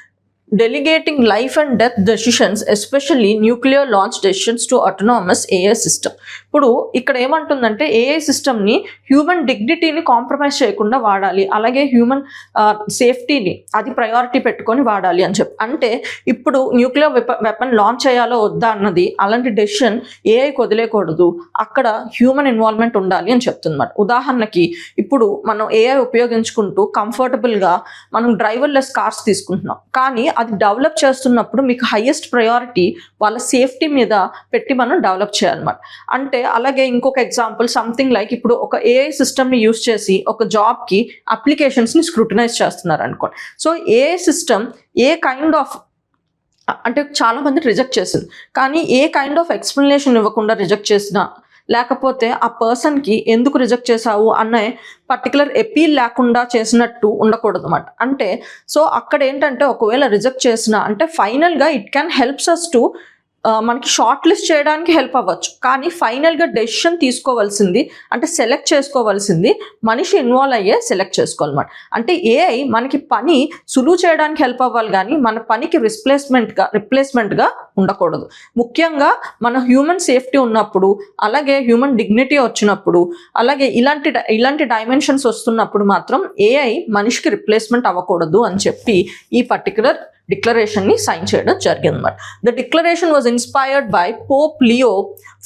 delegating life and death decisions, especially nuclear launch decisions to autonomous AI system. ఇప్పుడు ఇక్కడ ఏమంటుందంటే, ఏఐ సిస్టమ్ని హ్యూమన్ డిగ్నిటీని కాంప్రమైజ్ చేయకుండా వాడాలి, అలాగే హ్యూమన్ సేఫ్టీని అది ప్రయారిటీ పెట్టుకొని వాడాలి అని చెప్పి. అంటే ఇప్పుడు న్యూక్లియర్ వెపన్ లాంచ్ చేయాలో వద్దా అన్నది అలాంటి డెసిషన్ ఏఐకి వదిలేకూడదు, అక్కడ హ్యూమన్ ఇన్వాల్వ్మెంట్ ఉండాలి అని చెప్తుందన్నమాట. ఉదాహరణకి ఇప్పుడు మనం ఏఐ ఉపయోగించుకుంటూ కంఫర్టబుల్గా మనం డ్రైవర్లెస్ కార్స్ తీసుకుంటున్నాం, కానీ అది డెవలప్ చేస్తున్నప్పుడు మీకు హైయెస్ట్ ప్రయారిటీ వాళ్ళ సేఫ్టీ మీద పెట్టి మనం డెవలప్ చేయాలన్నమాట. అంటే అలాగే ఇంకొక ఎగ్జాంపుల్ సంథింగ్ లైక్, ఇప్పుడు ఒక ఏఐ సిస్టమ్ని యూజ్ చేసి ఒక జాబ్కి అప్లికేషన్స్ని స్క్రూటినైజ్ చేస్తున్నారు అనుకోండి. So AI system A kind of, అంటే చాలామంది రిజెక్ట్ చేసింది, కానీ ఏ కైండ్ ఆఫ్ ఎక్స్ప్లెనేషన్ ఇవ్వకుండా రిజెక్ట్ చేసినా, లేకపోతే ఆ పర్సన్కి ఎందుకు రిజెక్ట్ చేసావు అనే పర్టికులర్ ఎపీల్ లేకుండా చేసినట్టు ఉండకూడదు అన్నమాట. అంటే సో అక్కడ ఏంటంటే, ఒకవేళ రిజెక్ట్ చేసినా అంటే ఫైనల్గా it can helps us to మనకి షార్ట్ లిస్ట్ చేయడానికి హెల్ప్ అవ్వచ్చు, కానీ ఫైనల్గా డెసిషన్ తీసుకోవాల్సింది, అంటే సెలెక్ట్ చేసుకోవాల్సింది మనిషి ఇన్వాల్వ్ అయ్యే సెలెక్ట్ చేసుకోవాలన్నమాట. అంటే ఏఐ మనకి పని సులువు చేయడానికి హెల్ప్ అవ్వాలి, కానీ మన పనికి రిప్లేస్మెంట్గా ఉండకూడదు. ముఖ్యంగా మన హ్యూమన్ సేఫ్టీ ఉన్నప్పుడు, అలాగే హ్యూమన్ డిగ్నిటీ వచ్చినప్పుడు, అలాగే ఇలాంటి డైమెన్షన్స్ వస్తున్నప్పుడు మాత్రం ఏఐ మనిషికి రిప్లేస్మెంట్ అవ్వకూడదు అని చెప్పి ఈ పర్టికులర్ డిక్లరేషన్ని సైన్ చేయడం జరిగిందన్నమాట. The declaration was inspired by Pope Leo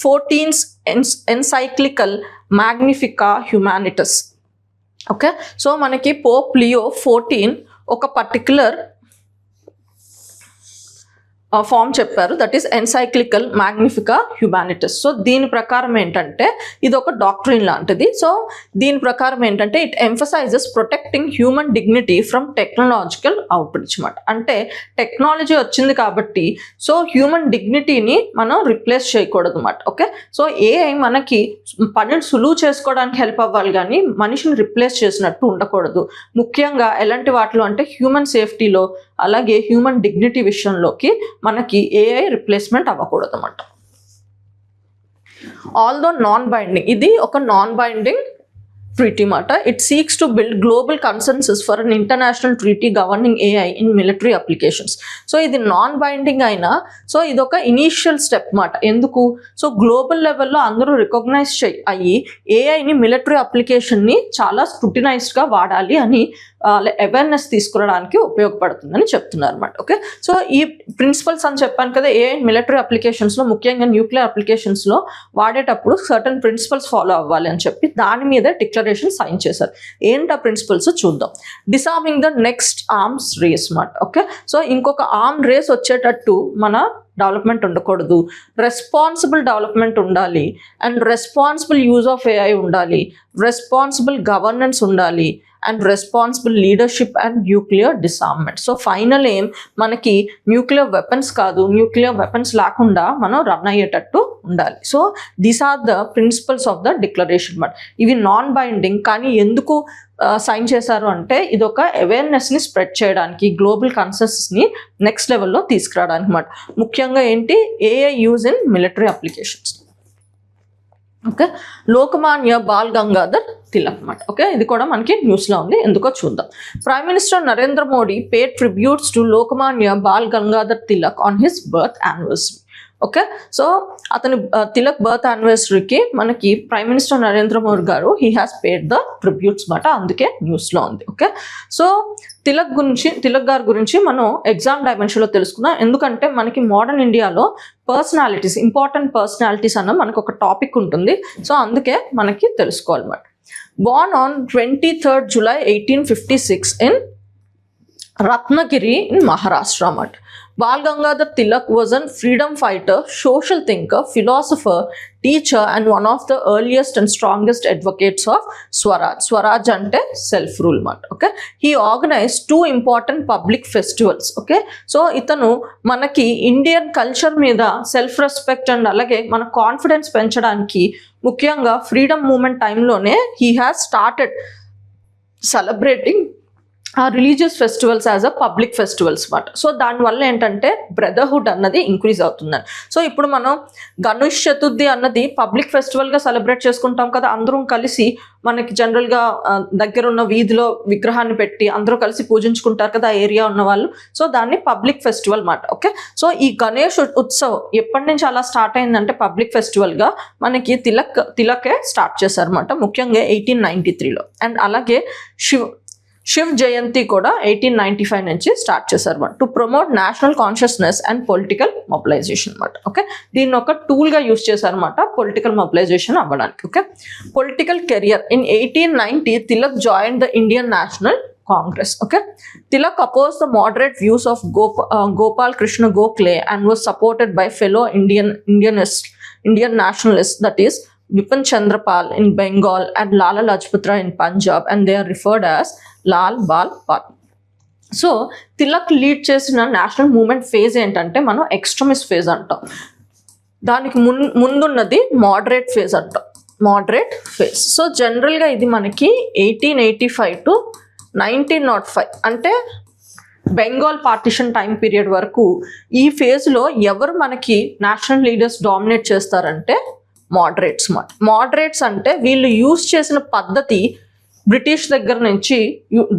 XIV's encyclical Magnifica Humanitas. Okay, so మనకి పోప్ లియో 14 ఒక పర్టికులర్ ఫామ్ చెప్పారు, that is encyclical Magnifica Humanitas. So దీని ప్రకారం ఏంటంటే, ఇది ఒక డాక్ట్రిన్ లాంటిది. సో దీని ప్రకారం ఏంటంటే, it emphasises protecting human dignity from technological outreach అన్నమాట. అంటే టెక్నాలజీ వచ్చింది కాబట్టి సో హ్యూమన్ డిగ్నిటీని మనం రిప్లేస్ చేయకూడదు అన్నమాట. ఓకే, సో ఏఐ మనకి పనిని సులువు చేసుకోవడానికి హెల్ప్ అవ్వాలి, కానీ మనిషిని రిప్లేస్ చేసినట్టు ఉండకూడదు. ముఖ్యంగా ఎలాంటి వాటిలో అంటే హ్యూమన్ సేఫ్టీలో, అలాగే హ్యూమన్ డిగ్నిటీ విషయంలోకి మనకి ఏఐ రిప్లేస్మెంట్ అవ్వకూడదు అన్నమాట. ఆల్దో నాన్ బైండింగ్, ఇది ఒక నాన్ బైండింగ్ ట్రీటీ మాట. It seeks to build global consensus for an international treaty governing AI in military applications. So ఇది నాన్ బైండింగ్ అయినా, సో ఇది ఒక ఇనీషియల్ స్టెప్ మాట. ఎందుకు? సో గ్లోబల్ లెవెల్లో అందరూ రికగ్నైజ్ అయ్యి ఏఐని మిలిటరీ అప్లికేషన్ని చాలా స్క్రూటినైజ్డ్గా వాడాలి అని అవేర్నెస్ తీసుకురావడానికి ఉపయోగపడుతుందని చెప్తున్నారు అనమాట. ఓకే, సో ఈ ప్రిన్సిపల్స్ అని చెప్పాను కదా, ఏఐ మిలిటరీ అప్లికేషన్స్లో, ముఖ్యంగా న్యూక్లియర్ అప్లికేషన్స్లో వాడేటప్పుడు సర్టన్ ప్రిన్సిపల్స్ ఫాలో అవ్వాలి అని చెప్పి దాని మీద డిక్లరేషన్ సైన్ చేశారు. ఏంటి ఆ ప్రిన్సిపల్స్ చూద్దాం. Disarming the next arms race మాట. ఓకే, సో ఇంకొక ఆర్మ్ రేస్ వచ్చేటట్టు మన డెవలప్మెంట్ ఉండకూడదు, రెస్పాన్సిబుల్ డెవలప్మెంట్ ఉండాలి, and responsible use of AI ఉండాలి, రెస్పాన్సిబుల్ గవర్నెన్స్ ఉండాలి, and responsible leadership and nuclear disarmament. So final ఏం మనకి న్యూక్లియర్ వెపన్స్ కాదు, న్యూక్లియర్ వెపన్స్ లేకుండా మనం రన్ అయ్యేటట్టు ఉండాలి. So these are the principles of the declaration. But ఇవి నాన్ బైండింగ్, కానీ ఎందుకు సైన్ చేశారు అంటే ఇది ఒక అవేర్నెస్ని స్ప్రెడ్ చేయడానికి, గ్లోబల్ కన్సెన్సస్ని నెక్స్ట్ లెవెల్లో తీసుకురావడానికి అన్నమాట. ముఖ్యంగా ఏంటి, AI use in military applications. Okay, Lokmanya Bal Gangadhar Tilak అన్నమాట. ఓకే, ఇది కూడా మనకి న్యూస్లో ఉంది, ఎందుకో చూద్దాం. Prime minister Narendra Modi paid tributes to Lokmanya Bal Gangadhar Tilak on his birth anniversary. Okay, so అతని తిలక్ బర్త్ యానివర్సరీకి మనకి ప్రైమ్ మినిస్టర్ నరేంద్ర మోడీ గారు he has paid the tributes మాట, అందుకే న్యూస్లో ఉంది. ఓకే, సో తిలక్ గారి గురించి మనం ఎగ్జామ్ డైమెన్షన్లో తెలుసుకుందాం. ఎందుకంటే మనకి మోడర్న్ ఇండియాలో పర్సనాలిటీస్, ఇంపార్టెంట్ పర్సనాలిటీస్ అన్న మనకు ఒక టాపిక్ ఉంటుంది. సో అందుకే మనకి తెలుసుకోవాలన్నమాట. Born on 23rd July 1856 in Ratnagiri in Maharashtra. Bal Gangadhar Tilak was a freedom fighter, social thinker, philosopher, teacher and one of the earliest and strongest advocates of Swaraj. Swaraj ante self-rule mat. Okay, he organized two important public festivals. Okay, so itanu manaki Indian culture meeda self respect and alage mana confidence penchadaniki mukyanga freedom movement time lone he has started celebrating religious festivals as a public festivals మాట. So దానివల్ల ఏంటంటే brotherhood అన్నది increase అవుతుందని. So ఇప్పుడు మనం గణేష్ చతుర్థి అన్నది public ఫెస్టివల్గా celebrate చేసుకుంటాం కదా, అందరం కలిసి మనకి జనరల్గా దగ్గరున్న వీధిలో విగ్రహాన్ని పెట్టి అందరూ కలిసి పూజించుకుంటారు కదా ఆ ఏరియా ఉన్న వాళ్ళు. సో దాన్ని పబ్లిక్ ఫెస్టివల్ మాట. ఓకే, సో ఈ గణేష్ ఉత్సవ్ ఎప్పటి నుంచి అలా స్టార్ట్ అయిందంటే పబ్లిక్ ఫెస్టివల్గా మనకి తిలకే స్టార్ట్ చేశారన్నమాట, ముఖ్యంగా 1893లో. అండ్ అలాగే శివ్ జయంతి కూడా 1895 నుంచి స్టార్ట్ చేశారు to promote national consciousness and political mobilisation అనమాట. ఓకే, దీన్ని ఒక టూల్గా యూజ్ చేశారనమాట పొలిటికల్ మొబిలైజేషన్ అవ్వడానికి. Okay, political career in 1890 Tilak join the Indian National Congress. Okay, Tilak opposed the moderate views of Gopal Krishna Gokhale and was supported by fellow Indian nationalists, that is Bipin Chandrapal in Bengal and Lala Lajpat Rai in Punjab, and they are referred as Lal Bal Path. So Tilak lead చేసిన national movement phase ఏంటంటే మనం extremist phase అంటాం, దానికి ముందున్నది moderate phase అంటాం, moderate phase. So జనరల్గా ఇది మనకి 1885 to 1905 అంటే బెంగాల్ పార్టిషన్ టైం పీరియడ్ వరకు ఈ ఫేజ్లో ఎవరు మనకి నేషనల్ లీడర్స్ డామినేట్ చేస్తారంటే మోడరేట్స్ మాట. మోడరేట్స్ అంటే వీళ్ళు యూజ్ చేసిన పద్ధతి బ్రిటిష్ దగ్గర నుంచి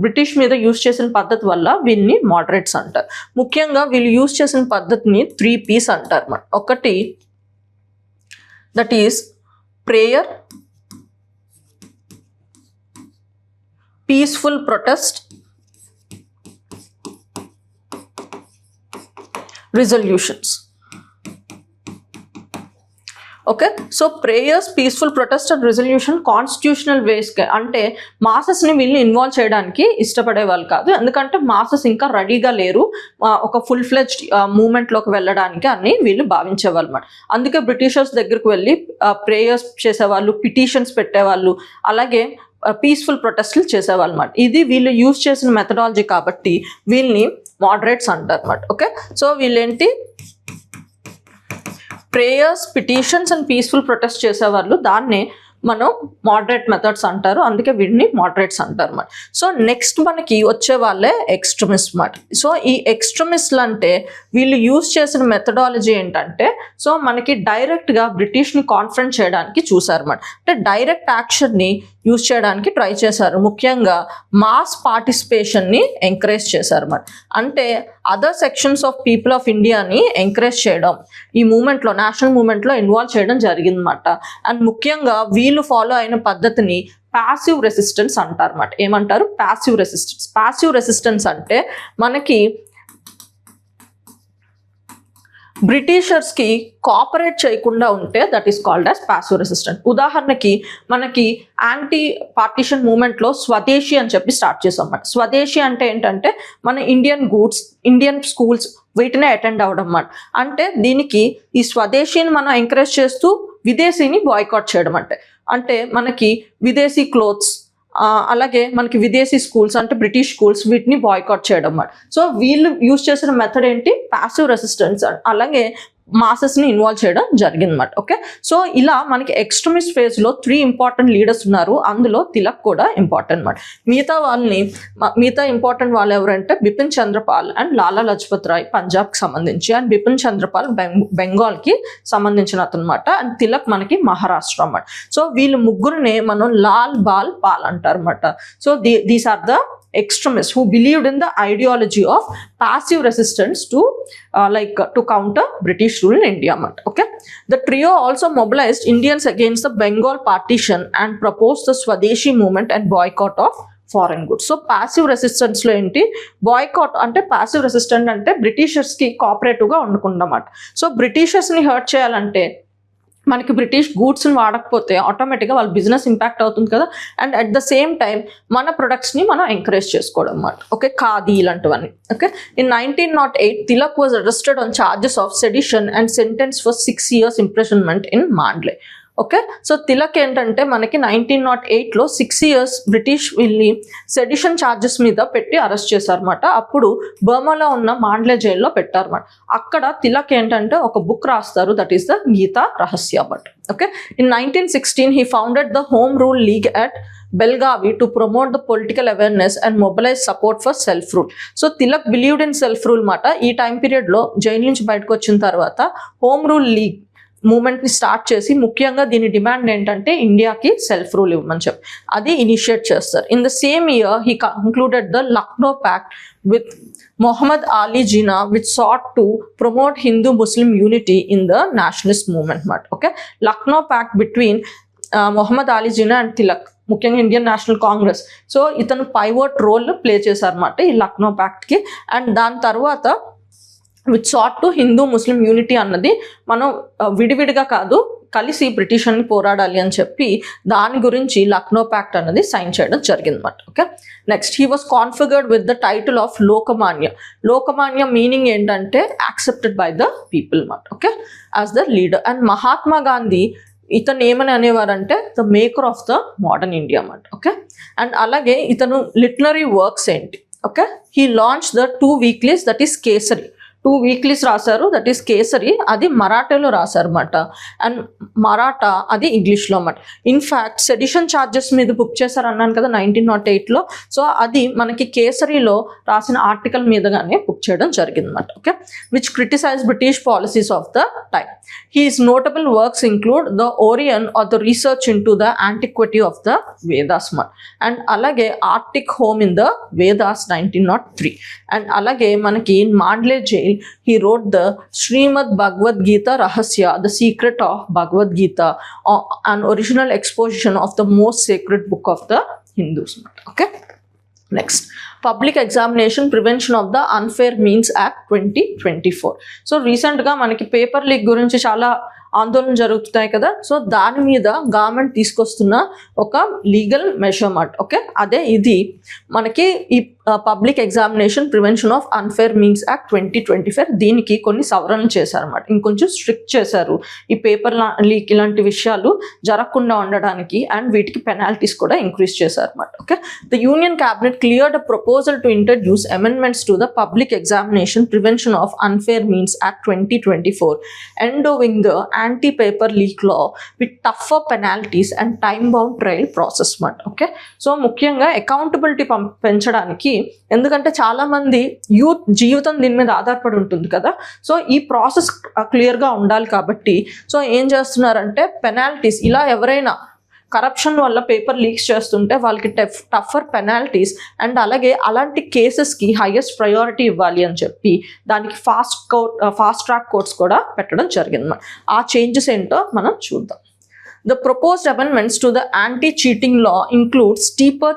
బ్రిటిష్ మీద యూజ్ చేసిన పద్ధతి వల్ల వీళ్ళని మోడరేట్స్ అంటారు. ముఖ్యంగా వీళ్ళు యూజ్ చేసిన పద్ధతిని 3 P's అంటారు అన్నమాట. ఒకటి that is prayer, peaceful protest, resolutions. Okay, so prayers, peaceful protest and resolution constitutional వేస్గా అంటే మాసెస్ని వీళ్ళని ఇన్వాల్వ్ చేయడానికి ఇష్టపడే వాళ్ళు కాదు, ఎందుకంటే మాసెస్ ఇంకా రెడీగా లేరు ఒక ఫుల్ ఫ్లెడ్జ్డ్ మూమెంట్లోకి వెళ్ళడానికి అని వీళ్ళు భావించేవాళ్ళు అన్నమాట. అందుకే బ్రిటిషర్స్ దగ్గరకు వెళ్ళి ప్రేయర్స్ చేసేవాళ్ళు, పిటిషన్స్ పెట్టేవాళ్ళు, అలాగే పీస్ఫుల్ ప్రొటెస్ట్లు చేసేవాళ్ళు అన్నమాట. ఇది వీళ్ళు యూజ్ చేసిన మెథడాలజీ కాబట్టి వీళ్ళని మోడరేట్స్ అంటారు అన్నమాట. ఓకే, సో వీళ్ళేంటి prayers, petitions and peaceful protest చేసేవాళ్ళు, దాన్నే మనం మోడరేట్ మెథడ్స్ అంటారు, అందుకే వీటిని మోడరేట్స్ అంటారు అన్నమాట. సో నెక్స్ట్ మనకి వచ్చే వాళ్ళే ఎక్స్ట్రీమిస్ట్ మాట. సో ఈ ఎక్స్ట్రీమిస్ట్లు అంటే వీళ్ళు యూజ్ చేసిన మెథడాలజీ ఏంటంటే సో మనకి డైరెక్ట్గా బ్రిటిష్ని కాన్ఫరెంట్ చేయడానికి చూసారన్నమాట. అంటే డైరెక్ట్ యాక్షన్ని యూజ్ చేయడానికి ట్రై చేశారు, ముఖ్యంగా మాస్ పార్టిసిపేషన్ని ఎంకరేజ్ చేశారన్నమాట. అంటే other sections of people of ఇండియాని ఎంకరేజ్ చేయడం, ఈ మూమెంట్లో నేషనల్ మూమెంట్లో ఇన్వాల్వ్ చేయడం జరిగిందన్నమాట. అండ్ ముఖ్యంగా వీళ్ళు ఫాలో అయిన పద్ధతిని ప్యాసివ్ రెసిస్టెన్స్ అంటారు అన్నమాట. ఏమంటారు? Passive resistance. ప్యాసివ్ రెసిస్టెన్స్ అంటే మనకి బ్రిటిషర్స్కి కోఆపరేట్ చేయకుండా ఉంటే that is called as passive resistant. ఉదాహరణకి మనకి యాంటీ పార్టీషన్ మూమెంట్లో స్వదేశీ అని చెప్పి స్టార్ట్ చేసాం అన్నమాట. స్వదేశీ అంటే ఏంటంటే మన ఇండియన్ గూడ్స్, ఇండియన్ స్కూల్స్ వీటినే అటెండ్ అవ్వడం అన్నమాట. అంటే దీనికి ఈ స్వదేశీని మనం ఎంకరేజ్ చేస్తూ విదేశీని బాయ్కాట్ చేయడం అంటే మనకి విదేశీ క్లోత్స్, అలాగే మనకి విదేశీ స్కూల్స్ అంటే బ్రిటిష్ స్కూల్స్ వీటిని బాయ్కాట్ చేయడం అన్నమాట. సో వీళ్ళు యూజ్ చేసిన మెథడ్ ఏంటి, పాసివ్ రెసిస్టెన్స్. అలాగే మాసెస్ని ఇన్వాల్వ్ చేయడం జరిగిందన్నమాట. ఓకే, సో ఇలా మనకి ఎక్స్ట్రీమిస్ట్ ఫేజ్లో 3 ఇంపార్టెంట్ లీడర్స్ ఉన్నారు. అందులో తిలక్ కూడా ఇంపార్టెంట్ అన్నమాట. మిగతా ఇంపార్టెంట్ వాళ్ళు ఎవరంటే బిపిన్ చంద్రపాల్ అండ్ లాలా లజపత్ రాయ్ పంజాబ్కి సంబంధించి, అండ్ బిపిన్ చంద్రపాల్ బెంగాల్కి సంబంధించిన అతను అనమాట. అండ్ తిలక్ మనకి మహారాష్ట్ర అన్నమాట. సో వీళ్ళు ముగ్గురునే మనం లాల్ బాల్ పాల్ అంటారు అనమాట. So these are the extremists who believed in the ideology of passive resistance to counter British rule in India. Okay, the trio also mobilized Indians against the Bengal partition and proposed the Swadeshi movement and boycott of foreign goods. So passive రెసిస్టెన్స్లో ఏంటి, boycott అంటే passive resistant అంటే బ్రిటిషర్స్కి కోఆపరేటివ్గా ఉండకుండా. So బ్రిటిషర్స్ని hurt చేయాలంటే మనకి British గూడ్స్ని వాడకపోతే ఆటోమేటిక్గా వాళ్ళ బిజినెస్ ఇంపాక్ట్ అవుతుంది కదా. And at the same time మన ప్రొడక్ట్స్ని మనం ఎంకరేజ్ చేసుకోవడం అన్నమాట. ఓకే, ఖాదీ ఇలాంటివన్నీ. Okay, in 1908 Tilak was arrested on charges of sedition and sentence for 6 years imprisonment in Mandalay. Okay, so Tilak ఏంటంటే మనకి 1908లో 6 years బ్రిటిష్ వీళ్ళని సెడిషన్ ఛార్జెస్ మీద పెట్టి అరెస్ట్ చేశారన్నమాట. అప్పుడు బర్మాలో ఉన్న మాండ్లే జైల్లో పెట్టారన్నమాట. అక్కడ తిలక్ ఏంటంటే ఒక బుక్ రాస్తారు, దట్ ఈస్ ద గీతా రహస్య but. Okay, in 1916 he founded the Home Rule League at Belgavi to promote the political awareness and mobilize support for self-rule. So Tilak believed in self-rule మాట. ఈ టైం పీరియడ్లో jail నుంచి బయటకు వచ్చిన తర్వాత home rule league మూమెంట్ని start చేసి ముఖ్యంగా దీని డిమాండ్ ఏంటంటే ఇండియాకి సెల్ఫ్ రూల్ ఇవ్వమని చెప్పి అది ఇనిషియేట్ చేస్తారు. In the same year he concluded the Lucknow pact with Muhammad Ali Jinnah, which sought to promote Hindu-Muslim unity in the nationalist movement. Okay, Lucknow Pact between Muhammad Ali Jinnah and Tilak, ముఖ్యంగా Indian National Congress. So ఇతను pivot role play చేశారన్నమాట ఈ లక్నో ప్యాక్ట్కి. And దాని తర్వాత which sought to Hindu Muslim unity అన్నది మనం విడివిడిగా కాదు కలిసి బ్రిటిషర్ని పోరాడాలి అని చెప్పి దాని గురించి లక్నో ప్యాక్ట్ అన్నది సైన్ చేయడం జరిగిందన్నమాట. Okay, next he was configured with the title of Lokmanya. Lokmanya meaning ఏంటంటే యాక్సెప్టెడ్ బై ద పీపుల్ అన్నమాట. Okay, as the leader. And Mahatma Gandhi ఇతను ఏమని అనేవారంటే the maker of the modern India అన్నమాట. ఓకే, అండ్ అలాగే ఇతను లిటరరీ వర్క్స్ ఏంటి, okay, he launch the 2 weeklies that is Kesari. 2 weeklies రాశారు, దట్ ఈస్ కేసరి, అది మరాఠాలో రాశారు అన్నమాట. అండ్ మరాఠా అది ఇంగ్లీష్లో అన్నమాట. ఇన్ఫ్యాక్ట్ సెడిషన్ ఛార్జెస్ మీద బుక్ చేశారు అన్నాను కదా 1908లో. సో అది మనకి కేసరిలో రాసిన ఆర్టికల్ మీదగానే బుక్ చేయడం జరిగింది అన్నమాట. Okay, which criticise British policies of the time. His notable works include the Orion or the research into the antiquity of the Vedas అన్నమాట. అండ్ అలాగే Arctic home in the Vedas 1903. And అలాగే మనకి Mandalay jail he wrote the Srimad Bhagavad Gita Rahasya, the secret of Bhagavad Gita, an original exposition of the most sacred book of the Hindus. Okay, next, Public Examination Prevention of the Unfair Means Act 2024. So recent గా మనకి paper leak గురించి చాలా ఆందోళన జరుగుతున్నాయి కదా. So దాని మీద government తీసుకొస్తున్న ఒక లీగల్ మెజర్మెంట్. ఓకే, అదే ఇది మనకి ఈ public examination prevention of unfair means act 2024. దీనికి కొన్ని సవరణలు చేశారన్నమాట, ఇంకొంచెం స్ట్రిక్ట్ చేశారు ఈ పేపర్ లీక్ ఇలాంటి విషయాలు జరగకుండా ఉండడానికి. అండ్ వీటికి పెనాల్టీస్ కూడా ఇంక్రీజ్ చేశారన్నమాట. Okay, the union cabinet cleared a proposal to introduce amendments to the public examination prevention of unfair means act 2024, endowing the anti-paper leak law with tougher penalties and time-bound trial process. Okay, so ముఖ్యంగా accountability పెంచడానికి, ఎందుకంటే చాలామంది youth జీవితం దీని మీద ఆధారపడి ఉంటుంది కదా. సో ఈ ప్రాసెస్ క్లియర్గా ఉండాలి కాబట్టి సో ఏం చేస్తున్నారంటే పెనాల్టీస్, ఇలా ఎవరైనా కరప్షన్ వల్ల పేపర్ లీక్స్ చేస్తుంటే వాళ్ళకి టఫర్ పెనాల్టీస్ అండ్ అలాగే అలాంటి కేసెస్కి హైయెస్ట్ ప్రయారిటీ ఇవ్వాలి అని చెప్పి దానికి ఫాస్ట్ ట్రాక్ కోర్ట్స్ కూడా పెట్టడం జరిగింది. ఆ చేంజెస్ ఏంటో మనం చూద్దాం. The proposed amendments to the anti-cheating law include steeper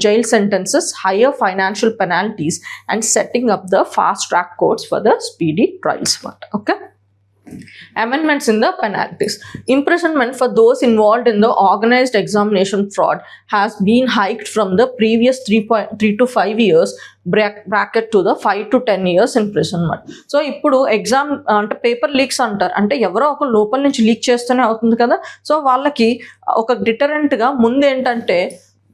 jail sentences, higher financial penalties, and setting up the fast-track courts for the speedy trials. Okay. Amendments in the penalties. Imprisonment for those involved in the organized examination fraud has been hiked from the previous 3 to 5 years bracket to the 5 to 10 years imprisonment. So ఇప్పుడు exam అంటే paper leaks అంటారు, అంటే ఎవరో ఒక లోపల నుంచి leak చేస్తూనే అవుతుంది కదా. సో వాళ్ళకి ఒక డిటరెంట్గా ముందు ఏంటంటే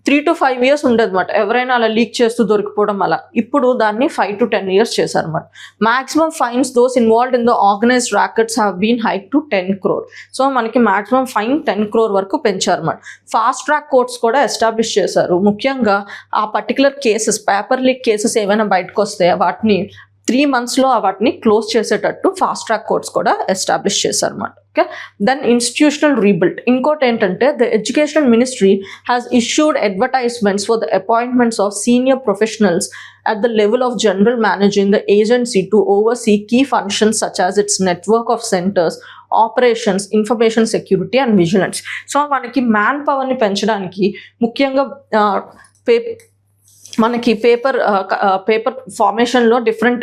3 to 5 years ఉండదన్నమాట, ఎవరైనా అలా లీక్ చేస్తూ దొరికిపోవడం అలా. ఇప్పుడు దాన్ని 5 to 10 years చేశారన్నమాట. Maximum fines those involved in the organised rackets have been hike to 10 crore. So మనకి మాక్సిమం ఫైన్ 10 crore వరకు పెంచారన్నమాట. ఫాస్ట్ ట్రాక్ కోర్ట్స్ కూడా ఎస్టాబ్లిష్ చేశారు. ముఖ్యంగా ఆ particular cases, paper leak cases ఏమైనా బయటకు వస్తే వాటిని 3 monthsలో వాటిని క్లోజ్ చేసేటట్టు ఫాస్ట్ ట్రాక్ కోర్ట్స్ కూడా ఎస్టాబ్లిష్ చేశారన్నమాట. Okay, then institutional rebuild. ఇంకోటి ఏంటంటే the education ministry has issued advertisements for the appointments of senior professionals at the level of general manager in the agency to oversee key functions such as its network of centers, operations, information security and vigilance. So మనకి man పవర్ని పెంచడానికి ముఖ్యంగా మనకి paper ఫార్మేషన్లో different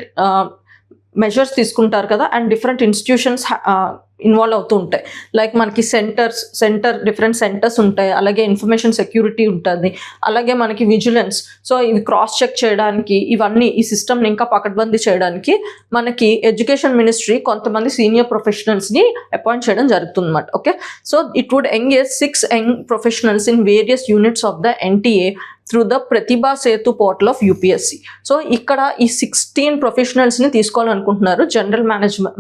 measures తీసుకుంటారు కదా, and different institutions involve అవుతూ ఉంటాయి. Like మనకి డిఫరెంట్ సెంటర్స్ ఉంటాయి, అలాగే ఇన్ఫర్మేషన్ సెక్యూరిటీ ఉంటుంది, అలాగే మనకి విజిలెన్స్. సో ఇవి క్రాస్ చెక్ చేయడానికి, ఇవన్నీ ఈ సిస్టమ్ని ఇంకా పకడ్బందీ చేయడానికి మనకి ఎడ్యుకేషన్ మినిస్ట్రీ కొంతమంది సీనియర్ ప్రొఫెషనల్స్ని అపాయింట్ చేయడం జరుగుతుంది అన్నమాట. Okay, so it would engage 6 young professionals in various units of the NTA through the Pratibha Setu portal of UPSC. So ఇక్కడ ఈ 16 ప్రొఫెషనల్స్ని తీసుకోవాలనుకుంటున్నారు జనరల్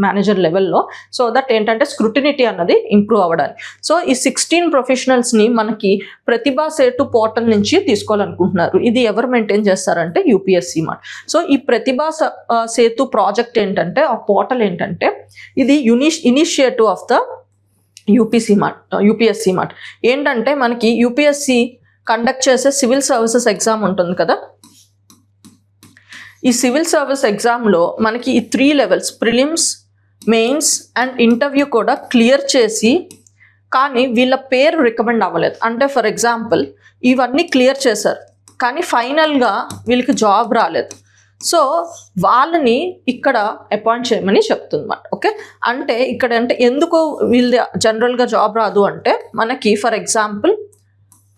మేనేజర్ లెవెల్లో, సో దట్ ఏంటంటే స్క్రూటినిటీ అన్నది ఇంప్రూవ్ అవ్వడానికి. సో ఈ 16 ప్రొఫెషనల్స్ని మనకి ప్రతిభా సేతు పోర్టల్ నుంచి తీసుకోవాలనుకుంటున్నారు. ఇది ఎవరు మెయింటైన్ చేస్తారంటే యూపీఎస్సీ మాట. సో ఈ ప్రతిభా సేతు ప్రాజెక్ట్ ఏంటంటే, ఆ పోర్టల్ ఏంటంటే, ఇది ఇనిషియేటివ్ ఆఫ్ ద యూపీఎస్సీ మాట. ఏంటంటే మనకి యూపీఎస్సీ కండక్ట్ చేసే సివిల్ సర్వీసెస్ ఎగ్జామ్ ఉంటుంది కదా, ఈ సివిల్ సర్వీస్ ఎగ్జామ్లో మనకి ఈ 3 levels prelims, mains and interview కూడా క్లియర్ చేసి, కానీ వీళ్ళ పేరు రికమెండ్ అవ్వలేదు. అంటే ఫర్ ఎగ్జాంపుల్ ఇవన్నీ క్లియర్ చేశారు కానీ ఫైనల్గా వీళ్ళకి జాబ్ రాలేదు. సో వాళ్ళని ఇక్కడ అపాయింట్ చేయమని చెప్తుందన్నమాట. ఓకే, అంటే ఇక్కడ అంటే ఎందుకు వీళ్ళ జనరల్గా జాబ్ రాదు అంటే, మనకి ఫర్ ఎగ్జాంపుల్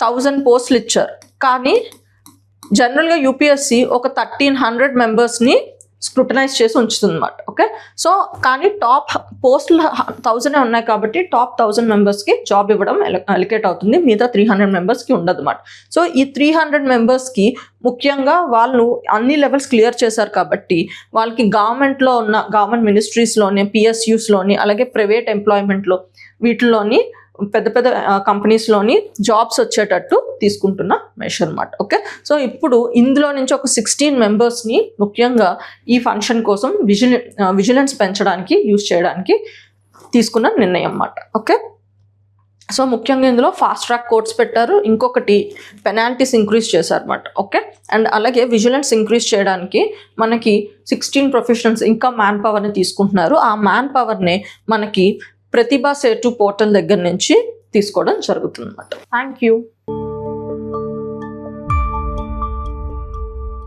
1000 పోస్టులు ఇచ్చారు, కానీ జనరల్గా యూపీఎస్సీ ఒక 1300 మెంబర్స్ని స్క్రూటనైజ్ చేసి ఉంచుతుంది అన్నమాట. ఓకే, సో కానీ టాప్ పోస్టులు 1000 ఉన్నాయి కాబట్టి టాప్ 1000 మెంబర్స్కి జాబ్ ఇవ్వడం అలికేట్ అవుతుంది, మిగతా 300 మెంబర్స్కి ఉండదు అన్నమాట. సో ఈ 300 మెంబర్స్కి ముఖ్యంగా వాళ్ళు అన్ని లెవెల్స్ క్లియర్ చేశారు కాబట్టి వాళ్ళకి గవర్నమెంట్ మినిస్ట్రీస్లోని, పిఎస్యూస్లోని, అలాగే ప్రైవేట్ ఎంప్లాయ్మెంట్లో, వీటిలోని పెద్ద పెద్ద కంపెనీస్లోని జాబ్స్ వచ్చేటట్టు తీసుకుంటున్న మెషర్ అన్నమాట. ఓకే, సో ఇప్పుడు ఇందులో నుంచి ఒక 16 మెంబర్స్ని ముఖ్యంగా ఈ ఫంక్షన్ కోసం విజిలెన్స్ పెంచడానికి యూజ్ చేయడానికి తీసుకున్న నిర్ణయం అన్నమాట. ఓకే, సో ముఖ్యంగా ఇందులో ఫాస్ట్ ట్రాక్ కోర్ట్స్ పెట్టారు, ఇంకొకటి పెనాల్టీస్ ఇంక్రీజ్ చేశారన్నమాట. ఓకే, అండ్ అలాగే విజిలెన్స్ ఇంక్రీజ్ చేయడానికి మనకి 16 ప్రొఫెషనల్స్ ఇంకా మ్యాన్ పవర్ని తీసుకుంటున్నారు. ఆ మ్యాన్ పవర్ని మనకి ప్రతిభా సేతు పోర్టల్ దగ్గర నుంచి తీసుకోవడం జరుగుతుంది అన్నమాట. Thank you.